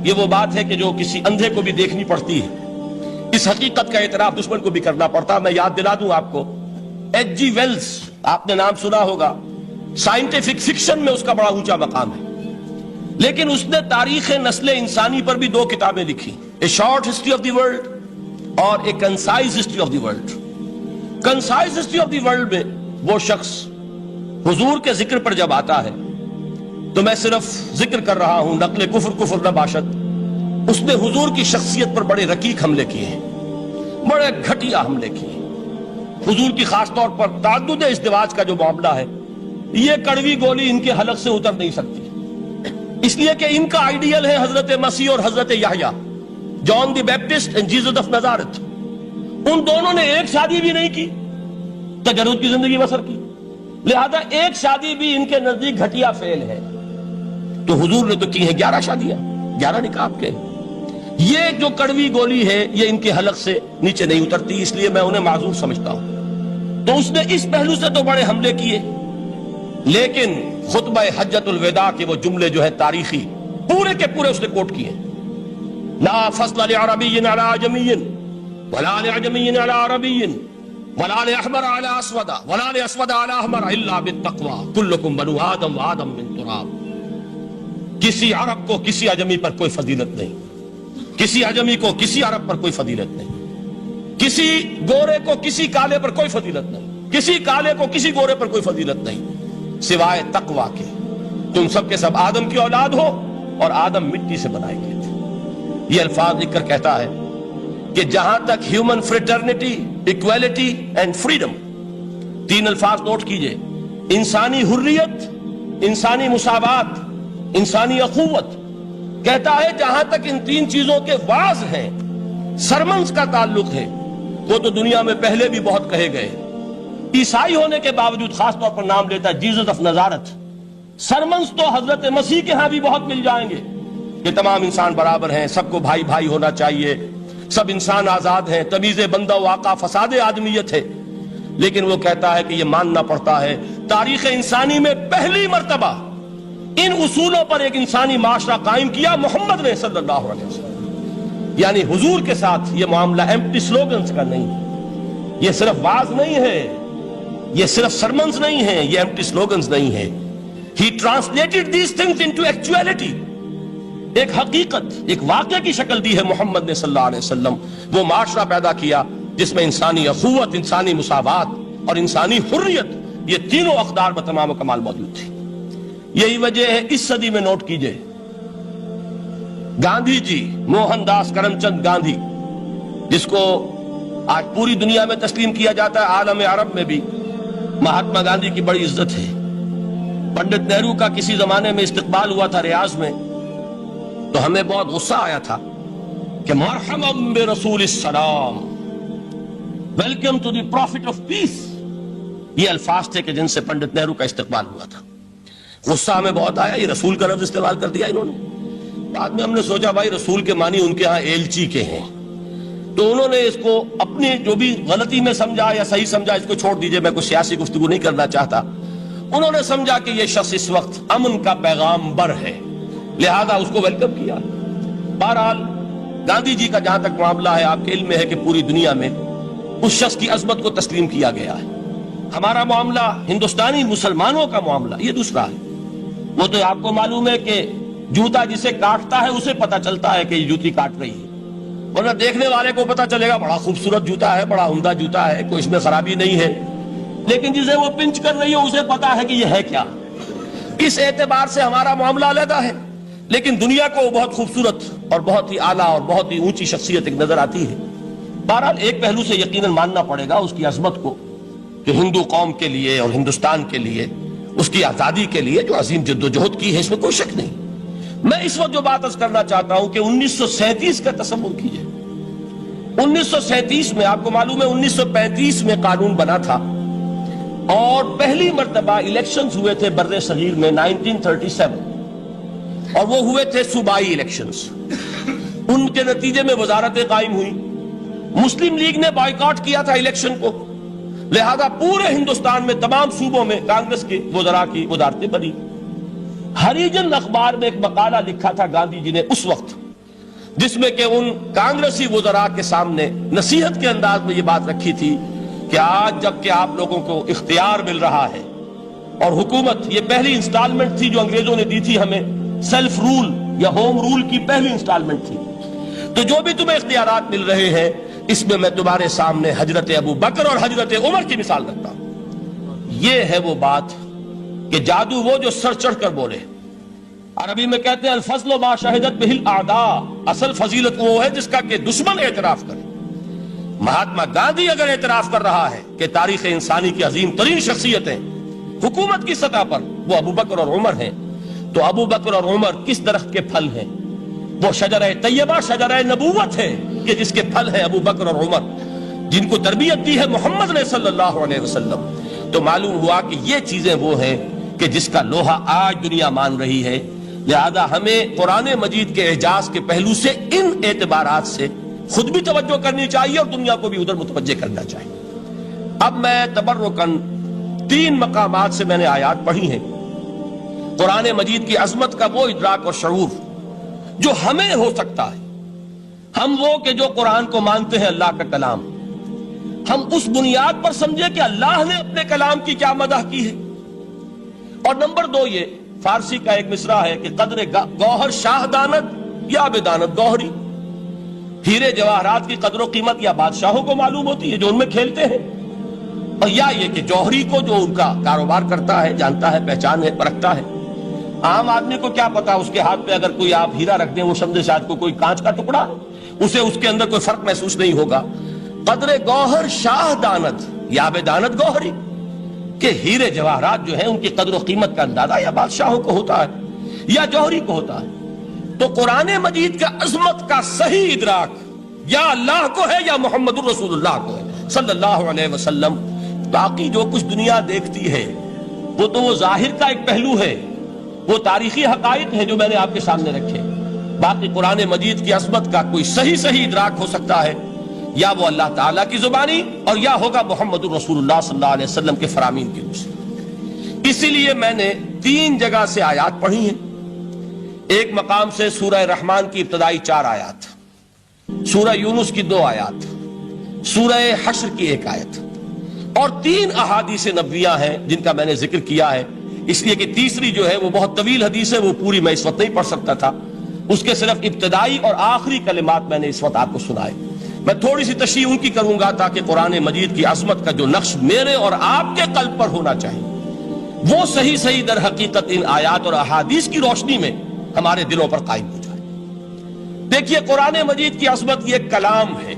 یہ وہ بات ہے کہ جو کسی اندھے کو بھی دیکھنی پڑتی ہے. اس حقیقت کا اعتراف دشمن کو بھی کرنا پڑتا. میں یاد دلا دوں آپ کو، ایچ جی ویلز، آپ نے نام سنا ہوگا، سائنٹیفک فکشن میں اس کا بڑا اونچا مقام ہے. لیکن اس نے تاریخ نسل انسانی پر بھی دو کتابیں لکھی، a short history of the world اور a concise history of the world. Concise history of the world میں وہ شخص حضور کے ذکر پر جب آتا ہے تو میں صرف ذکر کر رہا ہوں، نقل کفر نہ باشد، اس نے حضور کی شخصیت پر بڑے رقیق حملے کیے ہیں، بڑے گھٹیا حملے کیے ہیں. حضور کی خاص طور پر تعدد ازدواج کا جو معاملہ ہے، یہ کڑوی گولی ان کے حلق سے اتر نہیں سکتی، اس لیے کہ ان کا آئیڈیل ہے حضرت مسیح اور حضرت یحییٰ، جان دی بیپٹسٹ اینڈ جیسس آف نزارت. ان دونوں نے ایک شادی بھی نہیں کی، تجرد کی زندگی بسر کی، لہذا ایک شادی بھی ان کے نزدیک گھٹیا فعل ہے. تو حضور نے تو کی ہیں 11 شادیاں، 11 نکاح کے. یہ جو کڑوی گولی ہے یہ ان کے حلق سے نیچے نہیں اترتی، اس لیے میں انہیں معذور سمجھتا ہوں. تو اس نے اس پہلو سے تو بڑے حملے کیے، لیکن خطبہ حجۃ الوداع کے وہ جملے جو ہے تاریخی، پورے کے پورے اس نے کوٹ کیے. لا فصل لعربی علی عجمی ولا لعجمی علی عربی ولا لأحمر علی اسود ولا لأسود علی احمر الا بالتقوی کلکم بنو آدم وآدم من تراب. کسی عرب کو کسی عجمی پر کوئی فضیلت نہیں، کسی عجمی کو کسی عرب پر کوئی فضیلت نہیں، کسی گورے کو کسی کالے پر کوئی فضیلت نہیں، کسی کالے کو کسی گورے پر کوئی فضیلت نہیں سوائے تقوی کے. تم سب کے سب آدم کی اولاد ہو اور آدم مٹی سے بنائے گئے تھے. یہ الفاظ لکھ کر کہتا ہے کہ جہاں تک human fraternity, equality and freedom, 3 الفاظ نوٹ کیجئے، انسانی حریت، انسانی مساوات، انسانی اخوت، کہتا ہے جہاں تک ان 3 چیزوں کے واز ہیں، سرمنز کا تعلق ہے، وہ تو دنیا میں پہلے بھی بہت کہے گئے. عیسائی ہونے کے باوجود خاص طور پر نام لیتا ہے جیسس آف نزارت. سرمنز تو حضرت مسیح کے ہاں بھی بہت مل جائیں گے کہ تمام انسان برابر ہیں، سب کو بھائی بھائی ہونا چاہیے، سب انسان آزاد ہیں، تمیز بندہ و آقا فساد آدمیت ہے. لیکن وہ کہتا ہے کہ یہ ماننا پڑتا ہے تاریخ انسانی میں پہلی مرتبہ ان اصولوں پر ایک انسانی معاشرہ قائم کیا محمد نے صلی اللہ علیہ وسلم. یعنی حضور کے ساتھ یہ معاملہ ایمپٹی سلوگنز کا نہیں ہے، یہ صرف واز نہیں ہے، یہ صرف سرمنز نہیں ہیں، یہ ایمپٹی سلوگنز نہیں ہے. He translated these things into actuality. ایک حقیقت، ایک واقعہ کی شکل دی ہے محمد نے صلی اللہ علیہ وسلم. وہ معاشرہ پیدا کیا جس میں انسانی اخوت، انسانی مساوات اور انسانی حریت، یہ تینوں اقدار بتمام و کمال موجود تھی. یہی وجہ ہے اس صدی میں نوٹ کیجئے، گاندھی جی، موہن داس کرم چند گاندھی، جس کو آج پوری دنیا میں تسلیم کیا جاتا ہے، عالم عرب میں بھی مہاتما گاندھی کی بڑی عزت ہے. پنڈت نہرو کا کسی زمانے میں استقبال ہوا تھا ریاض میں، تو ہمیں بہت غصہ آیا تھا کہ مرحبا برسول السلام، welcome to the prophet of peace. یہ الفاظ تھے کہ جن سے پنڈت نہرو کا استقبال ہوا تھا. غصہ ہمیں بہت آیا، یہ رسول کا لفظ استعمال کر دیا انہوں نے. بعد میں ہم نے سوچا بھائی رسول کے معنی ان کے ہاں ایلچی کے ہیں، تو انہوں نے اس کو اپنی جو بھی غلطی میں سمجھا یا صحیح سمجھا، اس کو چھوڑ دیجئے، میں کوئی سیاسی گفتگو نہیں کرنا چاہتا. انہوں نے سمجھا کہ یہ شخص اس وقت امن کا پیغام بر ہے، لہذا اس کو ویلکم کیا. بہرحال گاندھی جی کا جہاں تک معاملہ ہے، آپ کے علم میں ہے کہ پوری دنیا میں اس شخص کی عظمت کو تسلیم کیا گیا ہے۔ ہمارا معاملہ ہندوستانی مسلمانوں کا معاملہ یہ دوسرا ہے۔ وہ تو آپ کو معلوم ہے کہ جوتا جسے کاٹتا ہے اسے پتا چلتا ہے کہ یہ جوتی کاٹ رہی ہے، ورنہ دیکھنے والے کو پتا چلے گا بڑا خوبصورت جوتا ہے، بڑا عمدہ جوتا ہے، کوئی اس میں خرابی نہیں ہے، لیکن جسے وہ پنچ کر رہی ہے اسے پتا ہے کہ یہ ہے کیا۔ اس اعتبار سے ہمارا معاملہ علیحدہ ہے، لیکن دنیا کو وہ بہت خوبصورت اور بہت ہی اعلیٰ اور بہت ہی اونچی شخصیت ایک نظر آتی ہے۔ بہرحال ایک پہلو سے یقیناً ماننا پڑے گا اس کی عظمت کو کہ ہندو قوم کے لیے اور ہندوستان کے لیے، اس کی آزادی کے لیے جو عظیم جدوجہد کی ہے، اس میں کوئی شک نہیں۔ میں اس وقت جو بات عرض کرنا چاہتا ہوں کہ 1937 کا تصور کیجئے۔ 1937 میں آپ کو معلوم ہے 1935 میں قانون بنا تھا اور پہلی مرتبہ الیکشنز ہوئے تھے بر صغیر میں 1937، اور وہ ہوئے تھے صوبائی الیکشنز۔ ان کے نتیجے میں وزارتیں قائم ہوئی، مسلم لیگ نے بائیکاٹ کیا تھا الیکشن کو، لہذا پورے ہندوستان میں تمام صوبوں میں کانگریس کے وزراء کی وزارتیں بنی۔ ہریجن اخبار میں ایک مقالہ لکھا تھا گاندھی جی نے اس وقت، جس میں کہ ان کانگریسی وزراء کے سامنے نصیحت کے انداز میں یہ بات رکھی تھی کہ آج جب کہ آپ لوگوں کو اختیار مل رہا ہے اور حکومت، یہ پہلی انسٹالمنٹ تھی جو انگریزوں نے دی تھی ہمیں، سیلف رول یا ہوم رول کی پہلی انسٹالمنٹ تھی، تو جو بھی تمہیں اختیارات مل رہے ہیں اس میں میں تمہارے سامنے حضرت ابو بکر اور حضرت عمر کی مثال رکھتا ہوں۔ یہ ہے وہ بات کہ جادو وہ جو سر چڑھ کر بولے۔ عربی میں کہتے ہیں الفضل ما شہدت بہ الاعداء، اصل فضیلت وہ ہے جس کا کہ دشمن اعتراف کرے۔ مہاتما گاندھی اگر اعتراف کر رہا ہے کہ تاریخ انسانی کی عظیم ترین شخصیتیں حکومت کی سطح پر وہ ابو بکر اور عمر ہیں، تو ابو بکر اور عمر کس درخت کے پھل ہیں؟ وہ شجرہ طیبہ، شجرہ نبوت ہے کہ جس کے پھل ہیں ابو بکر اور عمر، جن کو تربیت دی ہے محمد نے صلی اللہ علیہ وسلم۔ تو معلوم ہوا کہ یہ چیزیں وہ ہیں کہ جس کا لوہا آج دنیا مان رہی ہے، لہذا ہمیں قرآن مجید کے اعجاز کے پہلو سے ان اعتبارات سے خود بھی توجہ کرنی چاہیے اور دنیا کو بھی ادھر متوجہ کرنا چاہیے۔ اب میں تبرکاً 3 مقامات سے میں نے آیات پڑھی ہیں قرآن مجید کی عظمت کا وہ ادراک اور شعور جو ہمیں ہو سکتا ہے۔ ہم وہ کہ جو قرآن کو مانتے ہیں اللہ کا کلام، ہم اس بنیاد پر سمجھے کہ اللہ نے اپنے کلام کی کیا مدح کی ہے۔ اور نمبر 2 یہ فارسی کا ایک مصرع ہے کہ قدر گوہر شاہ داند یا بدانت گوہری، ہیرے جواہرات کی قدر و قیمت یا بادشاہوں کو معلوم ہوتی ہے جو ان میں کھیلتے ہیں، اور یا یہ کہ جوہری کو جو ان کا کاروبار کرتا ہے، جانتا ہے، پہچان ہے، پرکھتا ہے۔ عام آدمی کو کیا پتا، اس کے ہاتھ پہ اگر کوئی آپ ہیرا رکھ دیں وہ سمجھے شاید کوئی کانچ کا ٹکڑا، اسے اس کے اندر کوئی فرق محسوس نہیں ہوگا۔ قدر گوہر شاہ دانت یا بدانت گوہری، کہ ہیرے جواہرات جو ہیں ان کی قدر و قیمت کا اندازہ یا بادشاہوں کو ہوتا ہے یا جوہری کو ہوتا ہے۔ تو قرآن مجید کا عظمت کا صحیح ادراک یا اللہ کو ہے یا محمد الرسول اللہ کو ہے صلی اللہ علیہ وسلم۔ باقی جو کچھ دنیا دیکھتی ہے وہ تو وہ ظاہر کا ایک پہلو ہے، وہ تاریخی حقائق ہیں جو میں نے آپ کے سامنے رکھے۔ باقی قرآن مجید کی عظمت کا کوئی صحیح ادراک ہو سکتا ہے یا وہ اللہ تعالیٰ کی زبانی اور یا ہوگا محمد الرسول اللہ صلی اللہ علیہ وسلم کے فرامین کی روح سے۔ اسی لیے میں نے 3 جگہ سے آیات پڑھی ہیں۔ ایک مقام سے سورہ رحمان کی ابتدائی 4 آیات، سورہ یونس کی 2 آیات، سورہ حشر کی 1 آیت، اور 3 احادیث نبویہ ہیں جن کا میں نے ذکر کیا ہے، اس لیے کہ تیسری جو ہے وہ بہت طویل حدیث ہے، وہ پوری میں اس وقت نہیں پڑھ سکتا تھا، اس کے صرف ابتدائی اور آخری کلمات میں نے اس وقت آپ کو سنائے۔ میں تھوڑی سی تشریح ان کی کروں گا تاکہ قرآن مجید کی عظمت کا جو نقش میرے اور آپ کے قلب پر ہونا چاہیے وہ صحیح در حقیقت ان آیات اور احادیث کی روشنی میں ہمارے دلوں پر قائم ہو جائے۔ دیکھیے قرآن مجید کی عظمت یہ کلام ہے،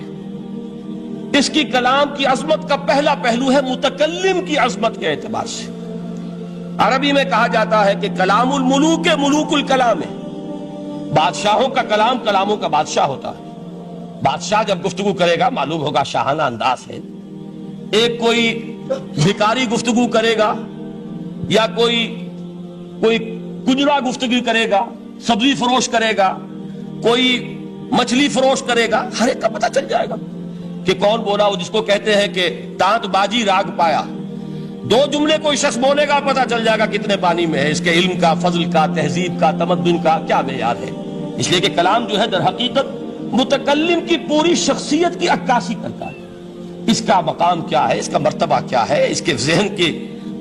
اس کی کلام کی عظمت کا پہلا پہلو ہے متکلم کی عظمت کے اعتبار سے۔ عربی میں کہا جاتا ہے کہ کلام الملوک ملوک الکلام ہے، بادشاہوں کا کلام کلاموں کا بادشاہ ہوتا ہے۔ بادشاہ جب گفتگو کرے گا معلوم ہوگا شاہانہ انداز ہے، ایک کوئی بھکاری گفتگو کرے گا یا کوئی کجرا گفتگو کرے گا، سبزی فروش کرے گا، کوئی مچھلی فروش کرے گا، ہر ایک کا پتہ چل جائے گا کہ کون بولا، وہ جس کو کہتے ہیں کہ تانت باجی راگ پایا۔ 2 جملے کوئی شخص بولے گا پتہ چل جائے گا کتنے پانی میں ہے، اس کے علم کا، فضل کا، تہذیب کا، تمدن کا کیا معیار ہے۔ اس لیے کہ کلام جو ہے در حقیقت متکلم کی پوری شخصیت کی عکاسی کرتا ہے. اس کا مقام کیا ہے، اس کا مرتبہ کیا ہے، اس کے ذہن کی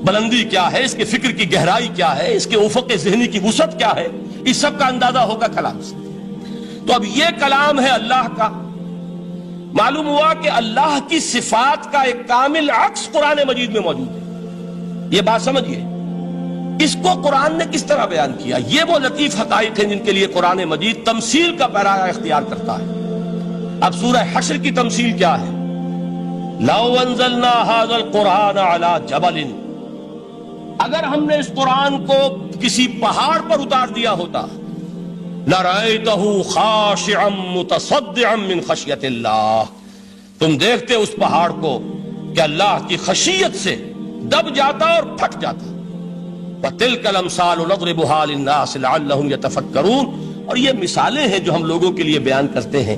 بلندی کیا ہے، اس کے فکر کی گہرائی کیا ہے، اس کے افق ذہنی کی وسعت کیا ہے، اس سب کا اندازہ ہوگا کلام سے. تو اب یہ کلام ہے اللہ کا. معلوم ہوا کہ اللہ کی صفات کا ایک کامل عکس قرآن مجید میں موجود ہے. یہ بات سمجھیے. اس کو قرآن نے کس طرح بیان کیا؟ یہ وہ لطیف حقائق ہیں جن کے لیے قرآن مجید تمثیل کا پیرایا اختیار کرتا ہے. اب سورہ حشر کی تمثیل کیا ہے؟ لو انزلنا هذا القرآن على جبل، اگر ہم نے اس قرآن کو کسی پہاڑ پر اتار دیا ہوتا، لرأيته خاشعا متصدعا من خشیت اللہ، تم دیکھتے اس پہاڑ کو کہ اللہ کی خشیت سے دب جاتا اور پھٹ جاتا. وَتِلْكَ الْأَمْثَالُ نَضْرِبُهَا لِلنَّاسِ لَعَلَّهُمْ يَتَفَكَّرُونَ. اور یہ مثالیں ہیں جو ہم لوگوں کے لیے بیان کرتے ہیں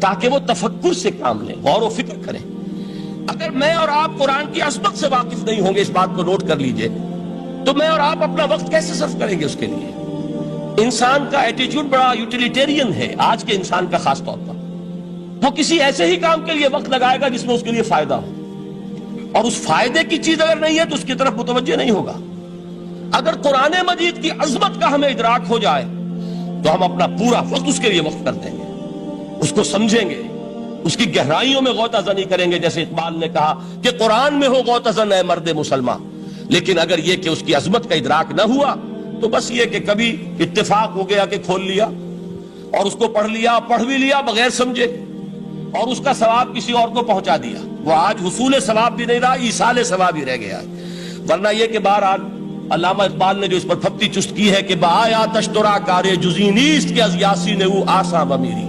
تاکہ وہ تفکر سے کام لیں، غور و فکر کریں. اگر میں اور آپ قرآن کی عظمت سے واقف نہیں ہوں گے، اس بات کو نوٹ کر لیجئے، تو میں اور آپ اپنا وقت کیسے صرف کریں گے اس کے لیے؟ انسان کا ایٹیچیوڈ بڑا یوٹیلیٹیرین ہے، آج کے انسان کا خاص طور پر. وہ کسی ایسے ہی کام کے لیے وقت لگائے گا جس میں اس کے لیے فائدہ ہو، اور اس فائدے کی چیز اگر نہیں ہے تو اس کی طرف متوجہ نہیں ہوگا. اگر قرآن مجید کی عظمت کا ہمیں ادراک ہو جائے تو ہم اپنا پورا وقت اس کے لیے وقف کر دیں گے، اس کو سمجھیں گے، اس کی گہرائیوں میں غوطہ زنی کریں گے. جیسے اقبال نے کہا کہ قرآن میں ہو غوطہ زن اے مرد مسلمان. لیکن اگر یہ کہ اس کی عظمت کا ادراک نہ ہوا تو بس یہ کہ کبھی اتفاق ہو گیا کہ کھول لیا اور اس کو پڑھ لیا، پڑھ بھی لیا بغیر سمجھے، اور اس کا ثواب کسی اور کو پہنچا دیا. وہ آج حصول ثواب بھی نہیں رہا، ایصال ثواب ہی رہ گیا. ورنہ یہ کہ بہرحال علامہ اقبال نے جو اس پر پھپتی چست کی ہے کہ بآیا تشترا کارے جزی نیست کہ از یاسین او آسا بمیری.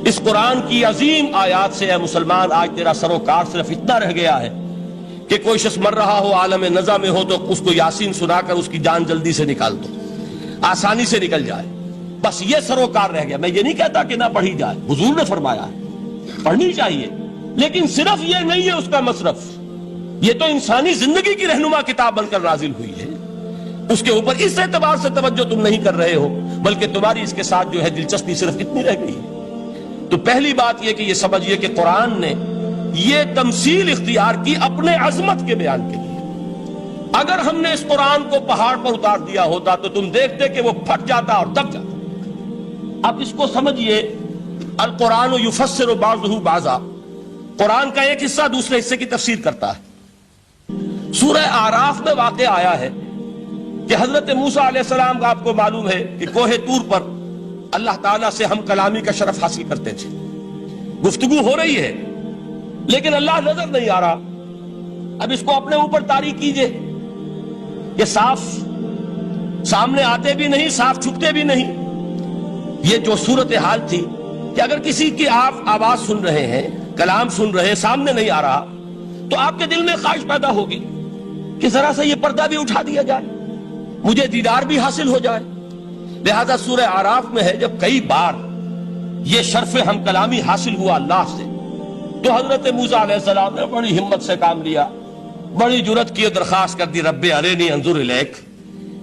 اس قرآن کی عظیم آیات سے اے مسلمان آج تیرا سروکار صرف اتنا رہ گیا ہے کہ کوئی شخص مر رہا ہو، عالم نزا میں ہو، تو اس کو یاسین سنا کر اس کی جان جلدی سے نکال دو، آسانی سے نکل جائے. بس یہ سروکار رہ گیا. میں یہ نہیں کہتا کہ نہ پڑھی جائے، حضور نے فرمایا ہے پڑھنی چاہیے، لیکن صرف یہ نہیں ہے اس کا مصرف. یہ تو انسانی زندگی کی رہنما کتاب بن کر نازل ہوئی ہے. اس کے اوپر اس اعتبار سے توجہ تم نہیں کر رہے ہو، بلکہ تمہاری اس کے ساتھ جو ہے دلچسپی صرف اتنی رہ گئی ہے. تو پہلی بات یہ کہ یہ سمجھیے کہ قرآن نے یہ تمثیل اختیار کی اپنے عظمت کے بیان کے لیے. اگر ہم نے اس قرآن کو پہاڑ پر اتار دیا ہوتا تو تم دیکھتے کہ وہ پھٹ جاتا اور دب جاتا. اب اس کو سمجھیے، القرآن یفسر بعضہ بعضا، قرآن کا ایک حصہ دوسرے حصے کی تفسیر کرتا ہے. سورہ اعراف میں واقع آیا ہے کہ حضرت موسیٰ علیہ السلام کا آپ کو معلوم ہے کہ کوہ طور پر اللہ تعالیٰ سے ہم کلامی کا شرف حاصل کرتے تھے. گفتگو ہو رہی ہے لیکن اللہ نظر نہیں آ رہا. اب اس کو اپنے اوپر طاری کیجئے کہ صاف سامنے آتے بھی نہیں، صاف چھپتے بھی نہیں. یہ جو صورتحال تھی کہ اگر کسی کی آپ آواز سن رہے ہیں، کلام سن رہے ہیں، سامنے نہیں آ رہا، تو آپ کے دل میں خواہش پیدا ہوگی کہ ذرا سا یہ پردہ بھی اٹھا دیا جائے، مجھے دیدار بھی حاصل ہو جائے. لہذا سورہ اعراف میں ہے جب کئی بار یہ شرف ہم کلامی حاصل ہوا اللہ سے، تو حضرت موسیٰ علیہ السلام نے بڑی ہمت سے کام لیا، بڑی جرت کی درخواست کر دی، رب ارنی انظر الیک.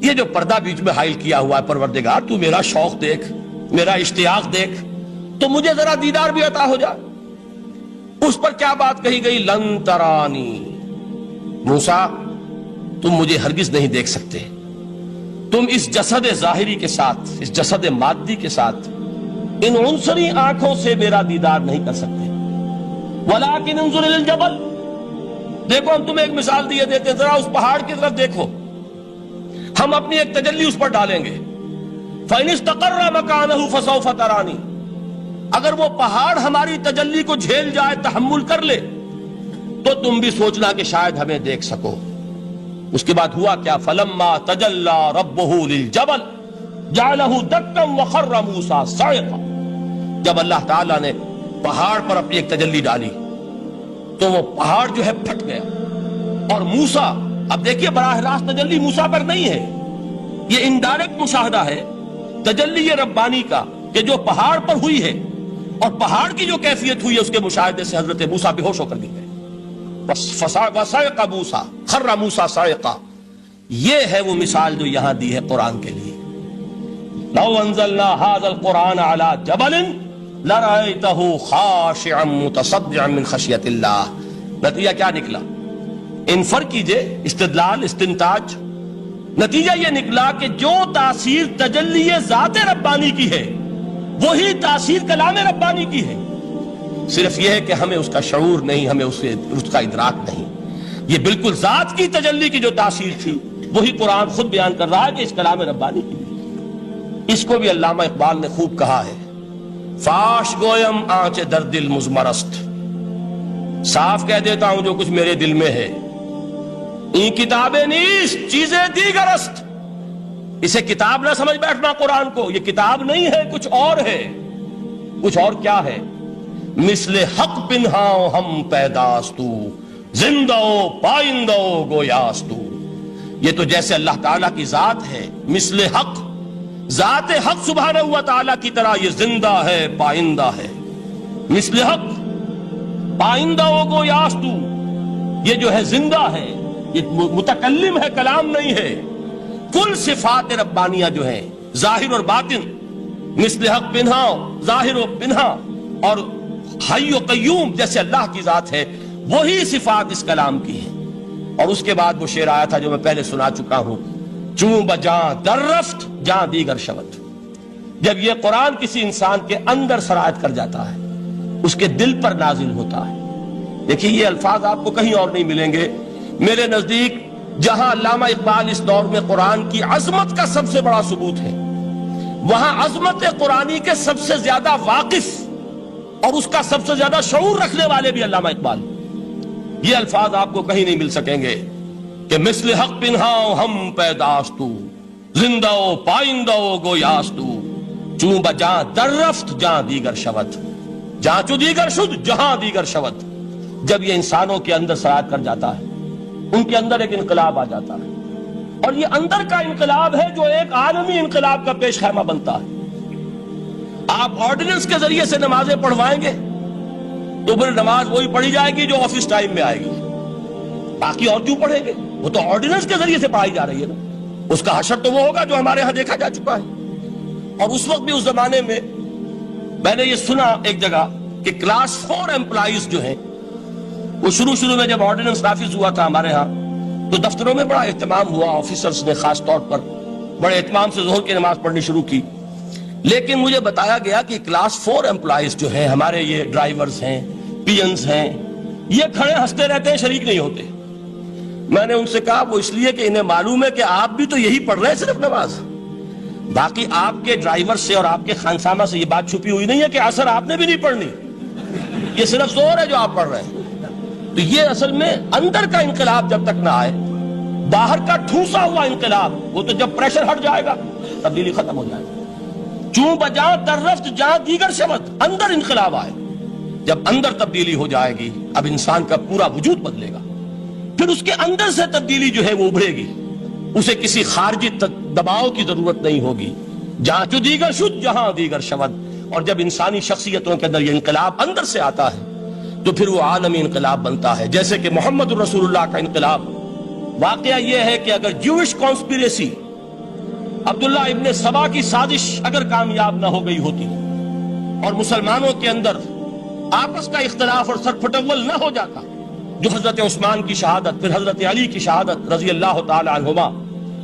یہ جو پردہ بیچ میں حائل کیا ہوا ہے پروردگار، تو میرا شوق دیکھ، میرا اشتیاق دیکھ، تو مجھے ذرا دیدار بھی عطا ہو جائے. اس پر کیا بات کہی گئی؟ لن ترانی، موسیٰ تم مجھے ہرگز نہیں دیکھ سکتے، تم اس جسد ظاہری کے ساتھ، اس جسد مادی کے ساتھ، ان عنصری آنکھوں سے میرا دیدار نہیں کر سکتے. ولیکن انظر الی الجبل، دیکھو ہم تمہیں ایک مثال دیے دیتے، ذرا اس پہاڑ کی طرف دیکھو، ہم اپنی ایک تجلی اس پر ڈالیں گے. فإن استقر مکانہ فسوف ترانی، اگر وہ پہاڑ ہماری تجلی کو جھیل جائے، تحمل کر لے، تو تم بھی سوچنا کہ شاید ہمیں دیکھ سکو. اس کے بعد ہوا کیا؟ فلما تجلی ربہ للجبل جعلہ دکا وخر موسیٰ صعقا. جب اللہ تعالیٰ نے پہاڑ پر اپنی ایک تجلی ڈالی تو وہ پہاڑ جو ہے پھٹ گیا. اور موسیٰ، اب دیکھیے براہ راست تجلی موسیٰ پر نہیں ہے، یہ انڈائریکٹ مشاہدہ ہے تجلی ربانی کا کہ جو پہاڑ پر ہوئی ہے، اور پہاڑ کی جو کیفیت ہوئی ہے اس کے مشاہدے سے حضرت موسیٰ بے ہوش ہو کر گر گئے. وَصَعِقَ مُوسَىٰ خَرَّ مُوسَىٰ صَعِقًا. یہ ہے وہ مثال جو یہاں دی ہے قرآن کے لیے. لَوْ أَنزَلْنَا هَذَا الْقُرْآنَ عَلَىٰ جَبَلٍ لرأيته خاشعا متصدعا من خشیت اللہ. نتیجہ کیا نکلا؟ انفر کیجئے، استدلال، استنتاج. نتیجہ یہ نکلا کہ جو تاثیر تجلی ذات ربانی کی ہے وہی تاثیر کلام ربانی کی ہے. صرف یہ ہے کہ ہمیں اس کا شعور نہیں، ہمیں اس کا ادراک نہیں. یہ بالکل ذات کی تجلی کی جو تاثیر تھی وہی قرآن خود بیان کر رہا ہے کہ اس کلام ربانی کی. اس کو بھی علامہ اقبال نے خوب کہا ہے، فاش گویم آنچ در دل مزمرست، صاف کہہ دیتا ہوں جو کچھ میرے دل میں ہے. این کتابیں نیست چیزیں دیگرست. اسے کتاب نہ سمجھ بیٹھنا قرآن کو، یہ کتاب نہیں ہے، کچھ اور ہے. کچھ اور کیا ہے؟ مثل حق پنہاؤ ہم پیداستو، زندہ پائندہ گویاستو. یہ تو جیسے اللہ تعالیٰ کی ذات ہے، مثل حق، ذات حق سبحانہ و تعالیٰ کی طرح یہ زندہ ہے، پائندہ ہے. مثل حق، پائندہ گویاستو، یہ جو ہے زندہ ہے، یہ متکلم ہے، کلام نہیں ہے. کل صفات ربانیہ جو ہیں ظاہر اور باطن، مثل حق پنہا، ظاہر و پنہا، اور حی و قیوم جیسے اللہ کی ذات ہے، وہی صفات اس کلام کی ہیں. اور اس کے بعد وہ شعر آیا تھا جو میں پہلے سنا چکا ہوں، چوں بجاں در رفت جاں دیگر شود. جب یہ قرآن کسی انسان کے اندر سرایت کر جاتا ہے، اس کے دل پر نازل ہوتا ہے. دیکھیے یہ الفاظ آپ کو کہیں اور نہیں ملیں گے. میرے نزدیک جہاں علامہ اقبال اس دور میں قرآن کی عظمت کا سب سے بڑا ثبوت ہے، وہاں عظمت قرآنی کے سب سے زیادہ واقف اور اس کا سب سے زیادہ شعور رکھنے والے بھی علامہ اقبال. یہ الفاظ آپ کو کہیں نہیں مل سکیں گے کہ مثل حق پنہاؤ ہم پیداستو، زندہ پائندہ گویاستو، چوں بجاں در رفت جہاں دیگر شود، جہاں چو دیگر شد جہاں دیگر شود. جب یہ انسانوں کے اندر سرایت کر جاتا ہے، ان کے اندر ایک انقلاب آ جاتا ہے، اور یہ اندر کا انقلاب ہے جو ایک عالمی انقلاب کا پیش خیمہ بنتا ہے. آپ آرڈیننس کے ذریعے سے نمازیں پڑھوائیں گے تو پھر نماز وہی پڑھی جائے گی جو آفس ٹائم میں آئے گی، باقی اور کیوں پڑھیں گے؟ وہ تو آرڈیننس کے ذریعے سے پڑھائی جا رہی ہے نا. اس کا حشر تو وہ ہوگا جو ہمارے ہاں دیکھا جا چکا ہے. اور اس وقت بھی، اس زمانے میں میں نے یہ سنا ایک جگہ کہ کلاس 4 امپلائیز جو ہیں، وہ شروع میں جب آرڈیننس نافذ ہوا تھا ہمارے ہاں تو دفتروں میں بڑا اہتمام ہوا، آفیسرز نے خاص طور پر بڑے اہتمام سے ظہر کی نماز پڑھنی شروع کی. لیکن مجھے بتایا گیا کہ کلاس 4 امپلائیز جو ہیں ہمارے، یہ ڈرائیورز ہیں، پینز ہیں، یہ کھڑے ہنستے رہتے ہیں، شریک نہیں ہوتے. میں نے ان سے کہا وہ اس لیے کہ انہیں معلوم ہے کہ آپ بھی تو یہی پڑھ رہے ہیں صرف نماز، باقی آپ کے ڈرائیور سے اور آپ کے خانسامہ سے یہ بات چھپی ہوئی نہیں ہے کہ عصر آپ نے بھی نہیں پڑھنی، یہ صرف زور ہے جو آپ پڑھ رہے ہیں. تو یہ اصل میں اندر کا انقلاب جب تک نہ آئے، باہر کا ٹھوسا ہوا انقلاب، وہ تو جب پریشر ہٹ جائے گا تبدیلی ختم ہو جائے گا. چوں بجاں در رفت جہاں دیگر شود، اندر انقلاب آئے. جب اندر تبدیلی ہو جائے گی، اب انسان کا پورا وجود بدلے گا، پھر اس کے اندر سے تبدیلی جو ہے وہ ابھرے گی، اسے کسی خارجی دباؤ کی ضرورت نہیں ہوگی. جہاں چو دیگر شد جہاں دیگر شود. اور جب انسانی شخصیتوں کے اندر یہ انقلاب اندر سے آتا ہے تو پھر وہ عالمی انقلاب بنتا ہے. جیسے کہ محمد رسول اللہ کا انقلاب. واقعہ یہ ہے کہ اگر جوش کانسپیریسی، عبداللہ ابن سبا کی سازش اگر کامیاب نہ ہو گئی ہوتی اور مسلمانوں کے اندر آپس کا اختلاف اور سرپھٹول نہ ہو جاتا، جو حضرت عثمان کی شہادت، پھر حضرت علی کی شہادت رضی اللہ تعالی عنہما،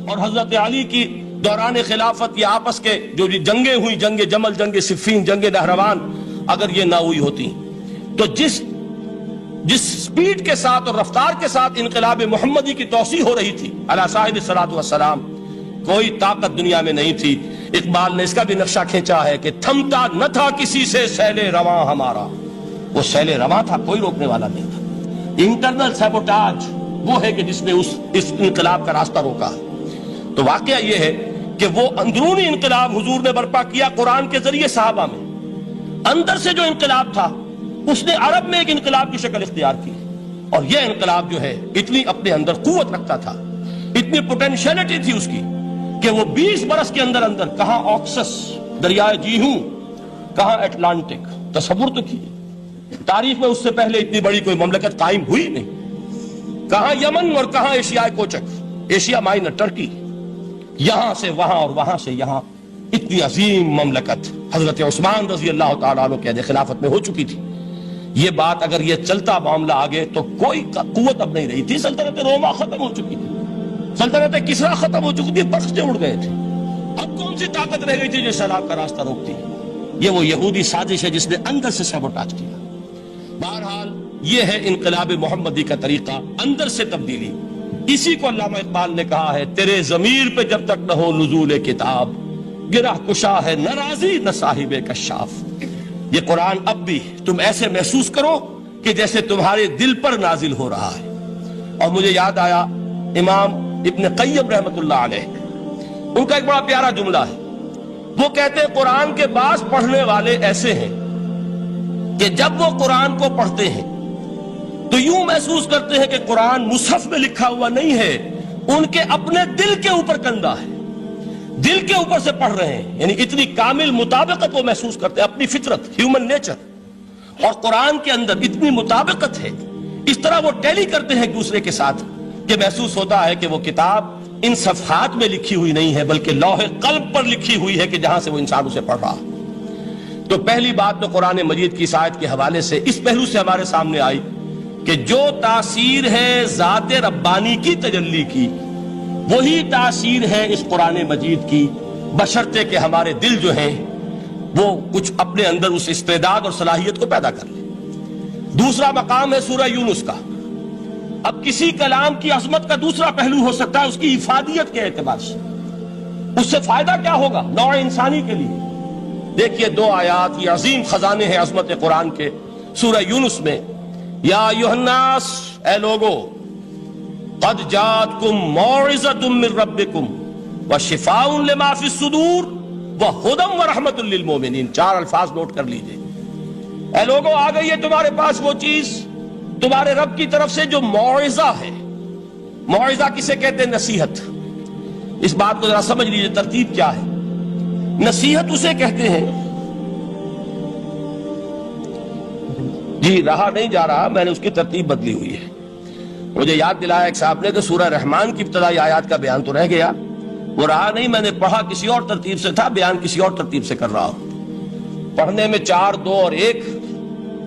اور حضرت علی کی دوران خلافت یہ آپس کے جو جنگیں ہوئی، جنگ جمل، جنگ صفین، جنگ نہروان، اگر یہ نہ ہوئی ہوتی تو جس سپیڈ کے ساتھ اور رفتار کے ساتھ انقلاب محمدی کی توسیع ہو رہی تھی علی صاحب الصلاۃ والسلام، کوئی طاقت دنیا میں نہیں تھی. اقبال نے اس کا بھی نقشہ کھینچا ہے کہ تھمتا نہ تھا کسی سے سیل رواں ہمارا. وہ سیل رواں تھا، کوئی روکنے والا نہیں تھا. انٹرنل سیبوٹاج وہ ہے کہ جس نے اس انقلاب کا راستہ روکا. تو واقعہ یہ ہے کہ وہ اندرونی انقلاب حضور نے برپا کیا قرآن کے ذریعے صحابہ میں. اندر سے جو انقلاب تھا اس نے عرب میں ایک انقلاب کی شکل اختیار کی. اور یہ انقلاب جو ہے اتنی اپنے اندر قوت رکھتا تھا، اتنی پوٹینشیلٹی تھی اس کی کہ وہ 20 برس کے اندر کہاں آکسس دریائے جیہوں، کہاں اٹلانٹک. تصور تو کیجیے، تاریخ میں اس سے پہلے اتنی بڑی کوئی مملکت قائم ہوئی نہیں. کہاں یمن اور کہاں ایشیائے کوچک، ایشیا مائنر ٹرکی، یہاں سے وہاں اور وہاں سے یہاں، اتنی عظیم مملکت حضرت عثمان رضی اللہ تعالیٰ عنہ کے عہد خلافت میں ہو چکی تھی. یہ بات اگر یہ چلتا معاملہ آگے تو کوئی قوت اب نہیں رہی تھی. سلطنت روما ختم ہو چکی تھی, سلطنت کسرا ختم ہو چکی تھی, بخشتے اڑ گئے تھے. اب کون سی طاقت رہ گئی تھی جو اسلام کا راستہ روکتی؟ یہ وہ یہودی سازش ہے جس نے اندر سے سبوٹاج کیا. بہرحال یہ ہے انقلاب محمدی کا طریقہ, اندر سے تبدیلی. اسی کو علامہ اقبال نے کہا ہے, تیرے ضمیر پہ جب تک نہ ہو نزول کتاب, گرہ کشا ہے نہ راضی نہ صاحب کشاف. یہ قرآن اب بھی تم ایسے محسوس کرو کہ جیسے تمہارے دل پر نازل ہو رہا ہے. اور مجھے یاد آیا امام ابن قیم رحمت اللہ علیہ, ان کا ایک بڑا پیارا جملہ ہے. وہ کہتے ہیں قرآن کے بعض پڑھنے والے ایسے ہیں کہ جب وہ قرآن کو پڑھتے ہیں تو یوں محسوس کرتے ہیں کہ قرآن مصحف میں لکھا ہوا نہیں ہے, ان کے اپنے دل کے اوپر کندہ ہے, دل کے اوپر سے پڑھ رہے ہیں. یعنی اتنی کامل مطابقت وہ محسوس کرتے ہیں, اپنی فطرت, ہیومن نیچر اور قرآن کے اندر اتنی مطابقت ہے. اس طرح وہ ٹیلی کرتے ہیں ایک دوسرے کے ساتھ کہ محسوس ہوتا ہے کہ وہ کتاب ان صفحات میں لکھی ہوئی نہیں ہے بلکہ لوح قلب پر لکھی ہوئی ہے کہ جہاں سے وہ انسان اسے پڑھ رہا. تو پہلی بات تو قرآن مجید کی اس آیت کے حوالے سے اس پہلو سے ہمارے سامنے آئی کہ جو تاثیر ہے ذات ربانی کی تجلی کی, وہی تاثیر ہے اس قرآن مجید کی, بشرطے کہ ہمارے دل جو ہیں وہ کچھ اپنے اندر اس استعداد اور صلاحیت کو پیدا کر لیں. دوسرا مقام ہے سورہ یونس کا. اب کسی کلام کی عظمت کا دوسرا پہلو ہو سکتا ہے اس کی افادیت کے اعتبار سے, اس سے فائدہ کیا ہوگا نوع انسانی کے لیے. دیکھیے دو آیات, یہ عظیم خزانے ہیں عظمت قرآن کے. سورہ یونس میں یا ایھا الناس, اے لوگو, قد جاءتکم موعظۃ من ربکم وشفاء لما فی الصدور وہدی ورحمۃ للمؤمنین. 4 الفاظ نوٹ کر لیجئے. اے لوگو, آ گئی ہے تمہارے پاس وہ چیز تمہارے رب کی طرف سے جو موعظہ ہے. موعظہ کسے کہتے ہیں؟ نصیحت. اس بات کو ذرا سمجھ لیجئے ترتیب کیا ہے. نصیحت اسے کہتے ہیں, جی رہا نہیں جا رہا, میں نے اس کی ترتیب بدلی ہوئی ہے. مجھے یاد دلایا ایک صاحب نے کہ سورہ رحمان کی ابتدائی آیات کا بیان تو رہ گیا, وہ رہا نہیں, میں نے پڑھا کسی اور ترتیب سے تھا, بیان کسی اور ترتیب سے کر رہا ہوں. پڑھنے میں 4, 2 اور 1,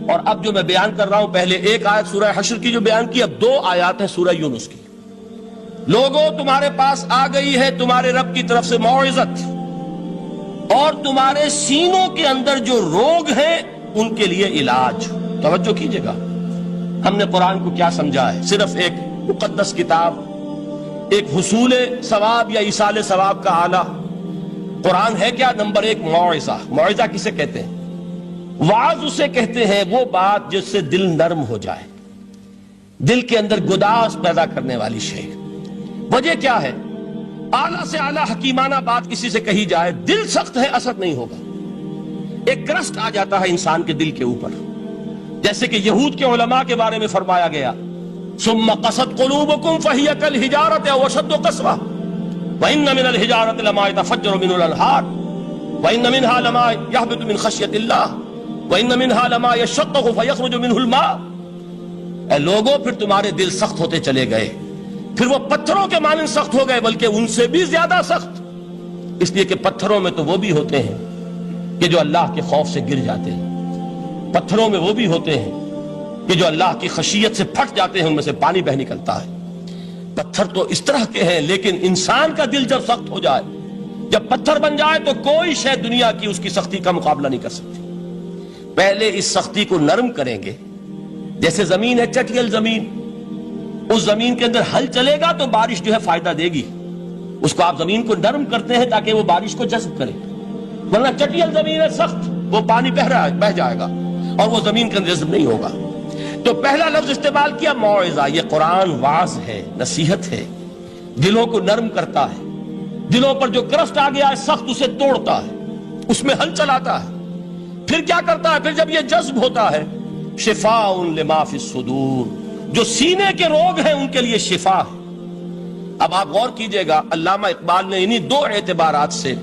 اور اب جو میں بیان کر رہا ہوں پہلے 1 آیت سورہ حشر کی جو بیان کی, اب 2 آیات ہیں سورہ یونس کی. لوگوں, تمہارے پاس آ گئی ہے تمہارے رب کی طرف سے موعظت, اور تمہارے سینوں کے اندر جو روگ ہیں ان کے لیے علاج. توجہ کیجئے گا, ہم نے قرآن کو کیا سمجھا ہے؟ صرف ایک مقدس کتاب, ایک حصول ثواب یا ایصال ثواب کا آلہ. قرآن ہے کیا؟ نمبر 1 موعظہ. موعظہ کسے کہتے ہیں؟ وعظ اسے کہتے ہیں وہ بات جس سے دل نرم ہو جائے, دل کے اندر گداز پیدا کرنے والی شے. وجہ کیا ہے؟ اعلیٰ سے اعلیٰ حکیمانہ بات کسی سے کہی جائے, دل سخت ہے, اثر نہیں ہوگا. ایک کرسٹ آ جاتا ہے انسان کے دل کے اوپر, جیسے کہ یہود کے علماء کے بارے میں فرمایا گیا, ثم قست قلوبکم فہی کالحجارۃ او اشد قسوہ وان من الحجارۃ لما يتفجر منه الانہار وان منها لما يهبط من خشیۃ اللہ وان منها لما يشقق فيخرج منه الماء. اے لوگوں, پھر تمہارے دل سخت ہوتے چلے گئے, پھر وہ پتھروں کے مانند سخت ہو گئے, بلکہ ان سے بھی زیادہ سخت, اس لیے کہ پتھروں میں تو وہ بھی ہوتے ہیں کہ جو اللہ کے خوف سے گر جاتے ہیں, پتھروں میں وہ بھی ہوتے ہیں کہ جو اللہ کی خشیت سے پھٹ جاتے ہیں, ان میں سے پانی بہ نکلتا ہے. پتھر تو اس طرح کے ہیں, لیکن انسان کا دل جب سخت ہو جائے, جب پتھر بن جائے, تو کوئی شے دنیا کی اس کی سختی کا مقابلہ نہیں کر سکتی. پہلے اس سختی کو نرم کریں گے, جیسے زمین ہے چٹیل زمین, اس زمین کے اندر ہل چلے گا تو بارش جو ہے فائدہ دے گی. اس کو آپ زمین کو نرم کرتے ہیں تاکہ وہ بارش کو جذب کرے, ورنہ چٹیل زمین ہے سخت, وہ پانی بہ جائے گا اور وہ زمین کے اندر جذب نہیں ہوگا. تو پہلا لفظ استعمال کیا موعظہ. یہ قرآن واعظ ہے, نصیحت ہے, دلوں کو نرم کرتا ہے, دلوں پر جو کرسٹ آ گیا ہے سخت اسے توڑتا ہے, اس میں ہل چلاتا ہے. پھر کیا کرتا ہے؟ پھر جب یہ جذب ہوتا ہے, شفاء لما فی الصدور, جو سینے کے روگ ہیں ان کے لیے شفا ہے. اب آپ غور کیجئے گا, علامہ اقبال نے انہی 2 اعتبارات سے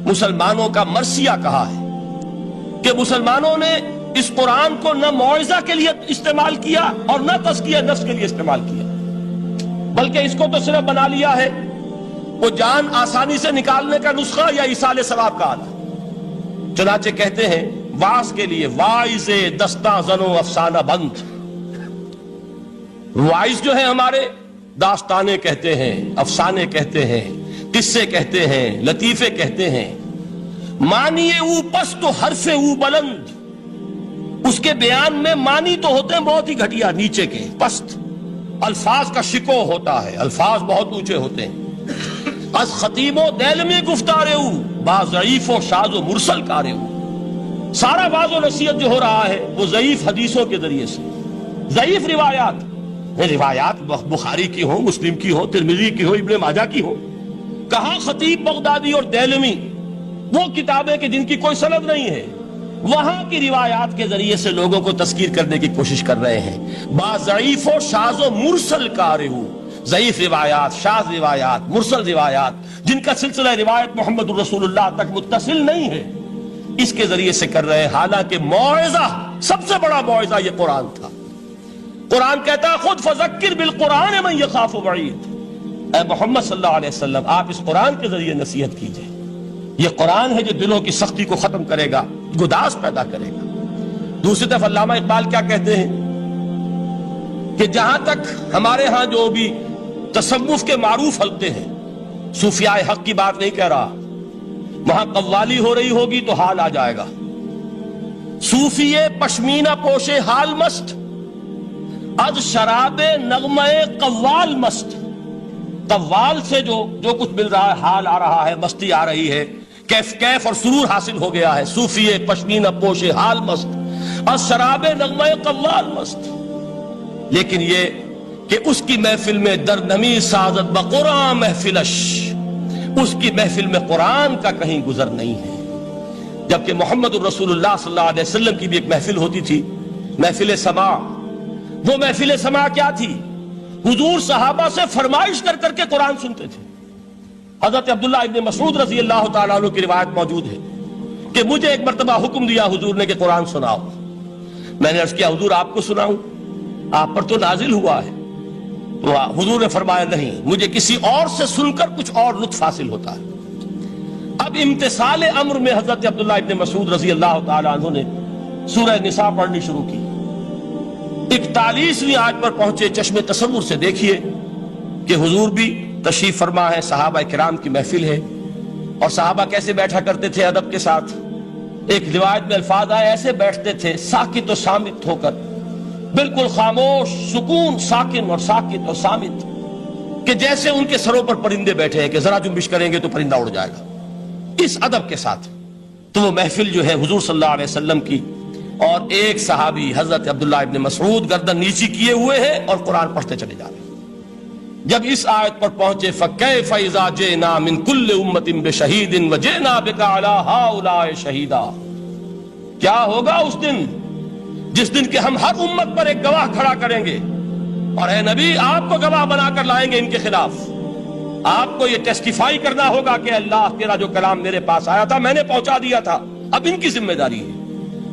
مسلمانوں کا مرثیہ کہا ہے کہ مسلمانوں نے اس قرآن کو نہ موعظہ کے لیے استعمال کیا اور نہ تزکیہ نفس کے لیے استعمال کیا, بلکہ اس کو تو صرف بنا لیا ہے وہ جان آسانی سے نکالنے کا نسخہ یا ایصال ثواب کا آلہ. چنانچہ کہتے ہیں واز کے لیے وائز دستاں زنو افسانہ بند، وائز جو ہیں ہمارے داستانے کہتے ہیں، افسانے کہتے ہیں، قصے کہتے ہیں، لطیفے کہتے ہیں، معنی او پست و حرف او بلند، اس کے بیان میں معنی تو ہوتے ہیں بہت ہی گھٹیا نیچے کے پست، الفاظ کا شکو ہوتا ہے، الفاظ بہت اونچے ہوتے ہیں، از خطیب و دیلمی گفتارے او با ضعیف و شاذ و مرسل کارے او، سارا واز و نصیحت جو ہو رہا ہے وہ ضعیف حدیثوں کے ذریعے سے، ضعیف روایات بخاری کی ہو، مسلم کی ہو، ترمذی کی ہو، ابن ماجہ کی ہو، کہاں خطیب بغدادی اور دیلمی وہ کتابیں کہ جن کی کوئی سند نہیں ہے، وہاں کی روایات کے ذریعے سے لوگوں کو تذکیر کرنے کی کوشش کر رہے ہیں، با ضعیف و شاذ و مرسل کارے او، ضعیف روایات، شاذ روایات، مرسل روایات جن کا سلسلہ روایت محمد الرسول اللہ تک متصل نہیں ہے، اس کے ذریعے سے کر رہے ہیں، حالانکہ موعظہ سب سے بڑا موعظہ یہ قرآن تھا۔ قرآن کہتا ہے خود فذکر بالقرآن من یخاف وعید، اے محمد صلی اللہ علیہ وسلم آپ اس قرآن کے ذریعے نصیحت کیجئے، یہ قرآن ہے جو دلوں کی سختی کو ختم کرے گا، گداز پیدا کرے گا۔ دوسری طرف علامہ اقبال کیا کہتے ہیں کہ جہاں تک ہمارے ہاں جو بھی تصوف کے معروف حلقے ہیں، صوفیاء حق کی بات نہیں کہہ رہا، وہاں قوالی ہو رہی ہوگی تو حال آ جائے گا، صوفی پشمینہ پوش حال مست، از شراب نغمہ قوال مست، قوال سے جو کچھ مل رہا ہے، حال آ رہا ہے، مستی آ رہی ہے، کیف اور سرور حاصل ہو گیا ہے، صوفی پشمینہ پوش حال مست، از شراب نغمہ قوال مست، لیکن یہ کہ اس کی محفل میں در نمی سازت بقرآن محفلش، اس کی محفل میں قرآن کا کہیں گزر نہیں ہے، جبکہ محمد الرسول اللہ صلی اللہ علیہ وسلم کی بھی ایک محفل ہوتی تھی، محفل سماع۔ وہ محفل سماع کیا تھی؟ حضور صحابہ سے فرمائش کر کر کے قرآن سنتے تھے۔ حضرت عبداللہ ابن مسعود رضی اللہ تعالیٰ عنہ کی روایت موجود ہے کہ مجھے ایک مرتبہ حکم دیا حضور نے کہ قرآن سناؤ، میں نے عرض کیا حضور آپ کو سناؤں، آپ پر تو نازل ہوا ہے، تو حضور نے فرمایا نہیں، مجھے کسی اور سے سن کر کچھ اور لطف حاصل ہوتا ہے۔ اب امتثال امر میں حضرت عبداللہ ابن مسعود رضی اللہ تعالیٰ عنہ نے سورہ نساء پڑھنی شروع کی، 41ویں آیت پر پہنچے، چشم تصور سے دیکھیے کہ حضور بھی تشریف فرما ہے، صحابہ کرام کی محفل ہے، اور صحابہ کیسے بیٹھا کرتے تھے ادب کے ساتھ، ایک روایت میں الفاظ آئے ایسے بیٹھتے تھے ساکت و صامت ہو کر، بالکل خاموش، سکون، ساکن اور ساکت اور صامت، کہ جیسے ان کے سروں پر پرندے بیٹھے ہیں کہ ذرا جنبش کریں گے تو پرندہ اڑ جائے گا، اس ادب کے ساتھ۔ تو وہ محفل جو ہے حضور صلی اللہ علیہ وسلم کی، اور ایک صحابی حضرت عبداللہ ابن مسعود گردن نیچی کیے ہوئے ہیں اور قرآن پڑھتے چلے جا رہے ہیں۔ جب اس آیت پر پہنچے فَكَيْفَ إِذَا جِئْنَا مِن كُلِّ أُمَّةٍ بِشَهِيدٍ وَجِئْنَا بِكَ عَلَىٰ هَٰؤُلَاءِ شَهِيدًا، کیا ہوگا اس دن جس دن کہ ہم ہر امت پر ایک گواہ کھڑا کریں گے، اور اے نبی آپ کو گواہ بنا کر لائیں گے ان کے خلاف، آپ کو یہ ٹیسٹیفائی کرنا ہوگا کہ اللہ تیرا جو کلام میرے پاس آیا تھا میں نے پہنچا دیا تھا، اب ان کی ذمہ داری ہے،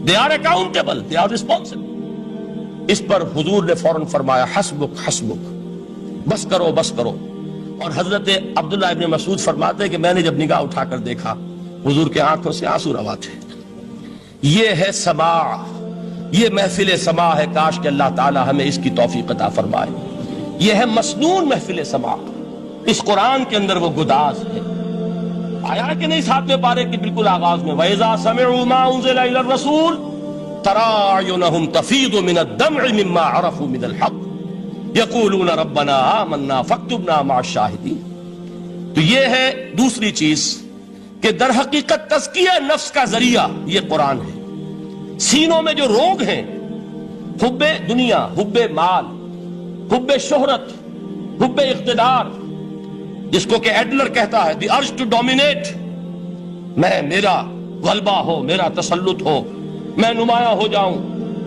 they are accountable, they are responsible۔ اس پر حضور نے فوراً فرمایا حسبک حسبک، بس کرو بس کرو، اور حضرت عبداللہ ابن مسعود فرماتے کہ میں نے جب نگاہ اٹھا کر دیکھا حضور کے آنکھوں سے آنسو روا تھے۔ یہ ہے سماع، یہ محفل سماع ہے، کاش کہ اللہ تعالی ہمیں اس کی توفیق عطا فرمائے۔ یہ ہے مسنون محفل سماع، اس قرآن کے اندر وہ گداز ہے، آیا کہ نہیں 7ویں پارے کی بالکل آغاز میں وَإِذَا سَمِعُوا مَا أُنزِلَ إِلَى الرَّسُولِ تَرَىٰ أَعْيُنَهُمْ تَفِيضُ مِنَ الدَّمْعِ مِمَّا عَرَفُوا مِنَ الْحَقِّ يَقُولُونَ رَبَّنَا آمَنَّا فَاكْتُبْنَا مَعَ الشَّاهِدِينَ۔ تو یہ ہے دوسری چیز کہ در حقیقت تزکیہ نفس کا ذریعہ یہ قرآن ہے۔ سینوں میں جو روگ ہیں، حب دنیا، حب مال، حب شہرت، حب اقتدار، جس کو کہ ایڈلر کہتا ہے دی ارج ٹو ڈومینیٹ، میرا غلبہ ہو، میرا تسلط ہو، میں نمایاں ہو جاؤں،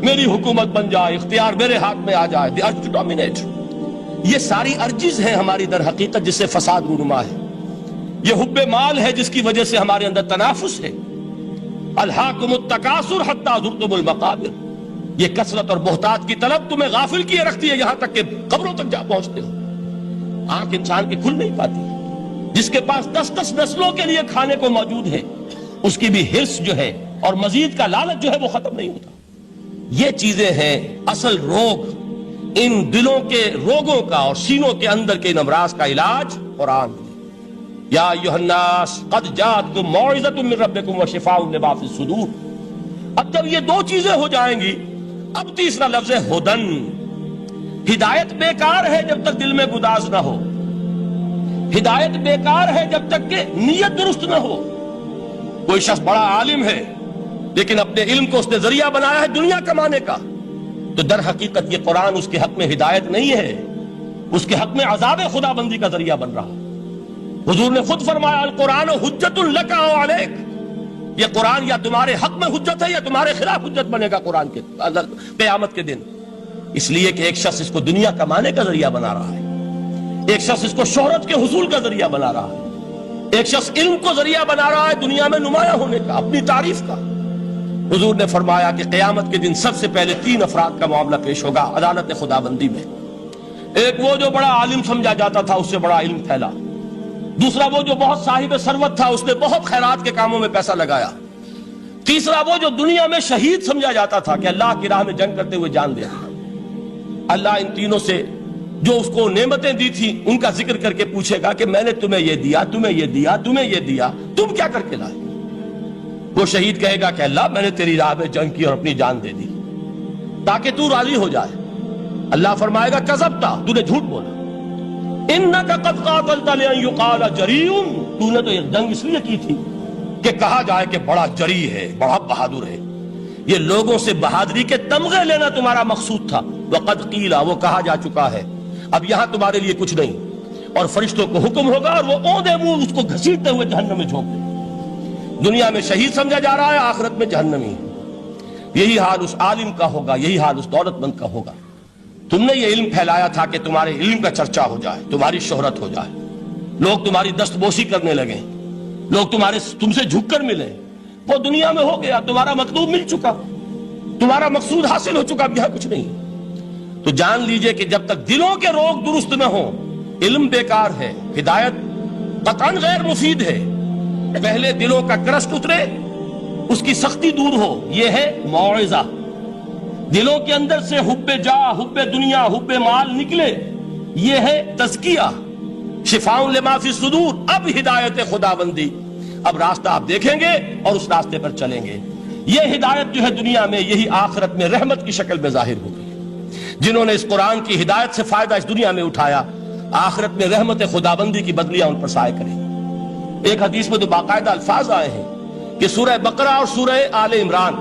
میری حکومت بن جائے، اختیار میرے ہاتھ میں آ جائے، دی ارج ٹو ڈومینیٹ، یہ ساری ارجز ہیں ہماری در حقیقت جس سے فساد رونما ہے۔ یہ حب مال ہے جس کی وجہ سے ہمارے اندر تنافس ہے، الہاکم التکاثر حتی زرتم المقابر، یہ کثرت اور بہتات کی طلب تمہیں غافل کیے رکھتی ہے یہاں تک کہ قبروں تک جا پہنچتے ہو۔ آنکھ انسان کی کھل نہیں پاتی، جس کے پاس 10 نسلوں کے لیے کھانے کو موجود ہے، اس کی بھی حرص جو ہے اور مزید کا لالچ جو ہے وہ ختم نہیں ہوتا. یہ چیزیں ہیں اصل روگ. ان دلوں کے روگوں کا اور سینوں کے اندر کے ان امراض کا علاج قرآن. یا ایھا الناس قد جاءتکم موعظۃ من ربکم وشفاء لما فی الصدور. اب جب یہ دو چیزیں ہو جائیں گی, اب تیسرا لفظ ہے ہدن. ہدایت بیکار ہے جب تک دل میں گداز نہ ہو. ہدایت بیکار ہے جب تک کہ نیت درست نہ ہو. کوئی شخص بڑا عالم ہے لیکن اپنے علم کو اس نے ذریعہ بنایا ہے دنیا کمانے کا, تو در حقیقت یہ قرآن اس کے حق میں ہدایت نہیں ہے, اس کے حق میں عذاب خدا بندی کا ذریعہ بن رہا. حضور نے خود فرمایا القرآن حجت لک او علیک. یہ قرآن یا تمہارے حق میں حجت ہے یا تمہارے خلاف حجت بنے گا قرآن کے قیامت کے دن. اس لیے کہ ایک شخص اس کو دنیا کمانے کا ذریعہ بنا رہا ہے, ایک شخص اس کو شہرت کے حصول کا ذریعہ بنا رہا ہے, ایک شخص علم کو ذریعہ بنا رہا ہے دنیا میں نمایاں ہونے کا, اپنی تعریف کا. حضور نے فرمایا کہ قیامت کے دن سب سے پہلے 3 افراد کا معاملہ پیش ہوگا عدالت خدا بندی میں. ایک وہ جو بڑا عالم سمجھا جاتا تھا, اس سے بڑا علم پھیلا. دوسرا وہ جو بہت صاحب ثروت تھا, اس نے بہت خیرات کے کاموں میں پیسہ لگایا. تیسرا وہ جو دنیا میں شہید سمجھا جاتا تھا کہ اللہ کی راہ میں جنگ کرتے ہوئے جان دیا. اللہ ان تینوں سے جو اس کو نعمتیں دی تھی ان کا ذکر کر کے پوچھے گا کہ میں نے تمہیں یہ دیا, تمہیں یہ دیا, تمہیں یہ دیا, تم کیا کر کے لائے؟ وہ شہید کہے گا کہ اللہ میں نے تیری راہ میں جنگ کی اور اپنی جان دے دی تاکہ تو راضی ہو جائے. اللہ فرمائے گا کذبتا, تو نے جھوٹ بولا. انک قد قاتلت لان یقال جریء, تو نے تو یہ جنگ اس لیے کی تھی کہ کہا جائے کہ بڑا جری ہے, بڑا بہادر ہے. یہ لوگوں سے بہادری کے تمغے لینا تمہارا مقصود تھا. وقد قیل, وہ کہا جا چکا ہے, اب یہاں تمہارے لیے کچھ نہیں. اور فرشتوں کو حکم ہوگا اور وہ اوندے منہ اس کو گھسیٹتے ہوئے جہنم میں جھونک دیں. دنیا میں شہید سمجھا جا رہا ہے, آخرت میں جہنمی. یہی حال اس عالم کا ہوگا, یہی حال اس دولت مند کا ہوگا. تم نے یہ علم پھیلایا تھا کہ تمہارے علم کا چرچا ہو جائے, تمہاری شہرت ہو جائے, لوگ تمہاری دستبوسی کرنے لگیں, لوگ تم سے جھک کر ملیں. وہ دنیا میں ہو گیا, تمہارا مطلوب مل چکا, تمہارا مقصود حاصل ہو چکا, اب یہاں کچھ نہیں. تو جان لیجئے کہ جب تک دلوں کے روگ درست نہ ہوں, علم بیکار ہے, ہدایت قطعاً غیر مفید ہے. پہلے دلوں کا کرشٹ اترے, اس کی سختی دور ہو, یہ ہے موعظہ. دلوں کے اندر سے حب جاہ, حب دنیا, حب مال نکلے, یہ ہے تزکیہ. شفاء لما فی الصدور, اب ہدایت خدا بندی. اب راستہ آپ دیکھیں گے اور اس راستے پر چلیں گے. یہ ہدایت جو ہے دنیا میں, یہی آخرت میں رحمت کی شکل میں ظاہر ہوگی. جنہوں نے اس قرآن کی ہدایت سے فائدہ اس دنیا میں اٹھایا, آخرت میں رحمت خدا بندی کی بدلیاں ان پر سائے کریں. ایک حدیث میں تو باقاعدہ الفاظ آئے ہیں کہ سورہ بقرہ اور سورہ آل عمران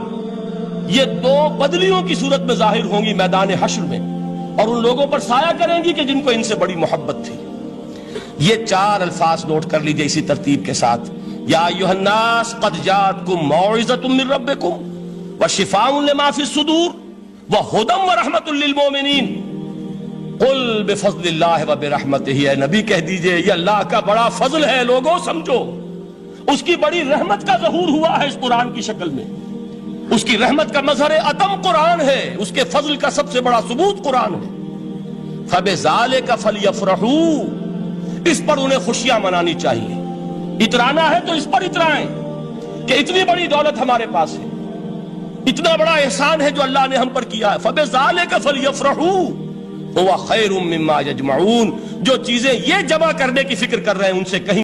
یہ 2 بدلیوں کی صورت میں ظاہر ہوں گی میدان حشر میں, اور ان لوگوں پر سایہ کریں گی کہ جن کو ان سے بڑی محبت تھی. یہ 4 الفاظ نوٹ کر لیجئے اسی ترتیب کے ساتھ. یا ایھا الناس قد جاءتکم موعظۃ من ربکم وشفاء لما فی الصدور وہدی ورحمۃ للمؤمنین. قل بفضل اللہ وبرحمتہ, اے نبی کہہ دیجئے یہ اللہ کا بڑا فضل ہے, لوگوں سمجھو. اس کی بڑی رحمت کا ظہور ہوا ہے اس قرآن کی شکل میں. اس کی رحمت کا مظہر عدم قرآن ہے, اس کے فضل کا سب سے بڑا ثبوت قرآن ہے. فبذالک فلیفرحوا, اس پر انہیں خوشیاں منانی چاہیے. اترانا ہے تو اس پر اترائیں کہ اتنی بڑی دولت ہمارے پاس ہے, اتنا بڑا احسان ہے جو اللہ نے ہم پر کیا ہے. فبذالک فلیفرحوا هو خیر مما یجمعون, جو چیزیں یہ جمع کرنے کی فکر کر رہے ہیں ان سے کہیں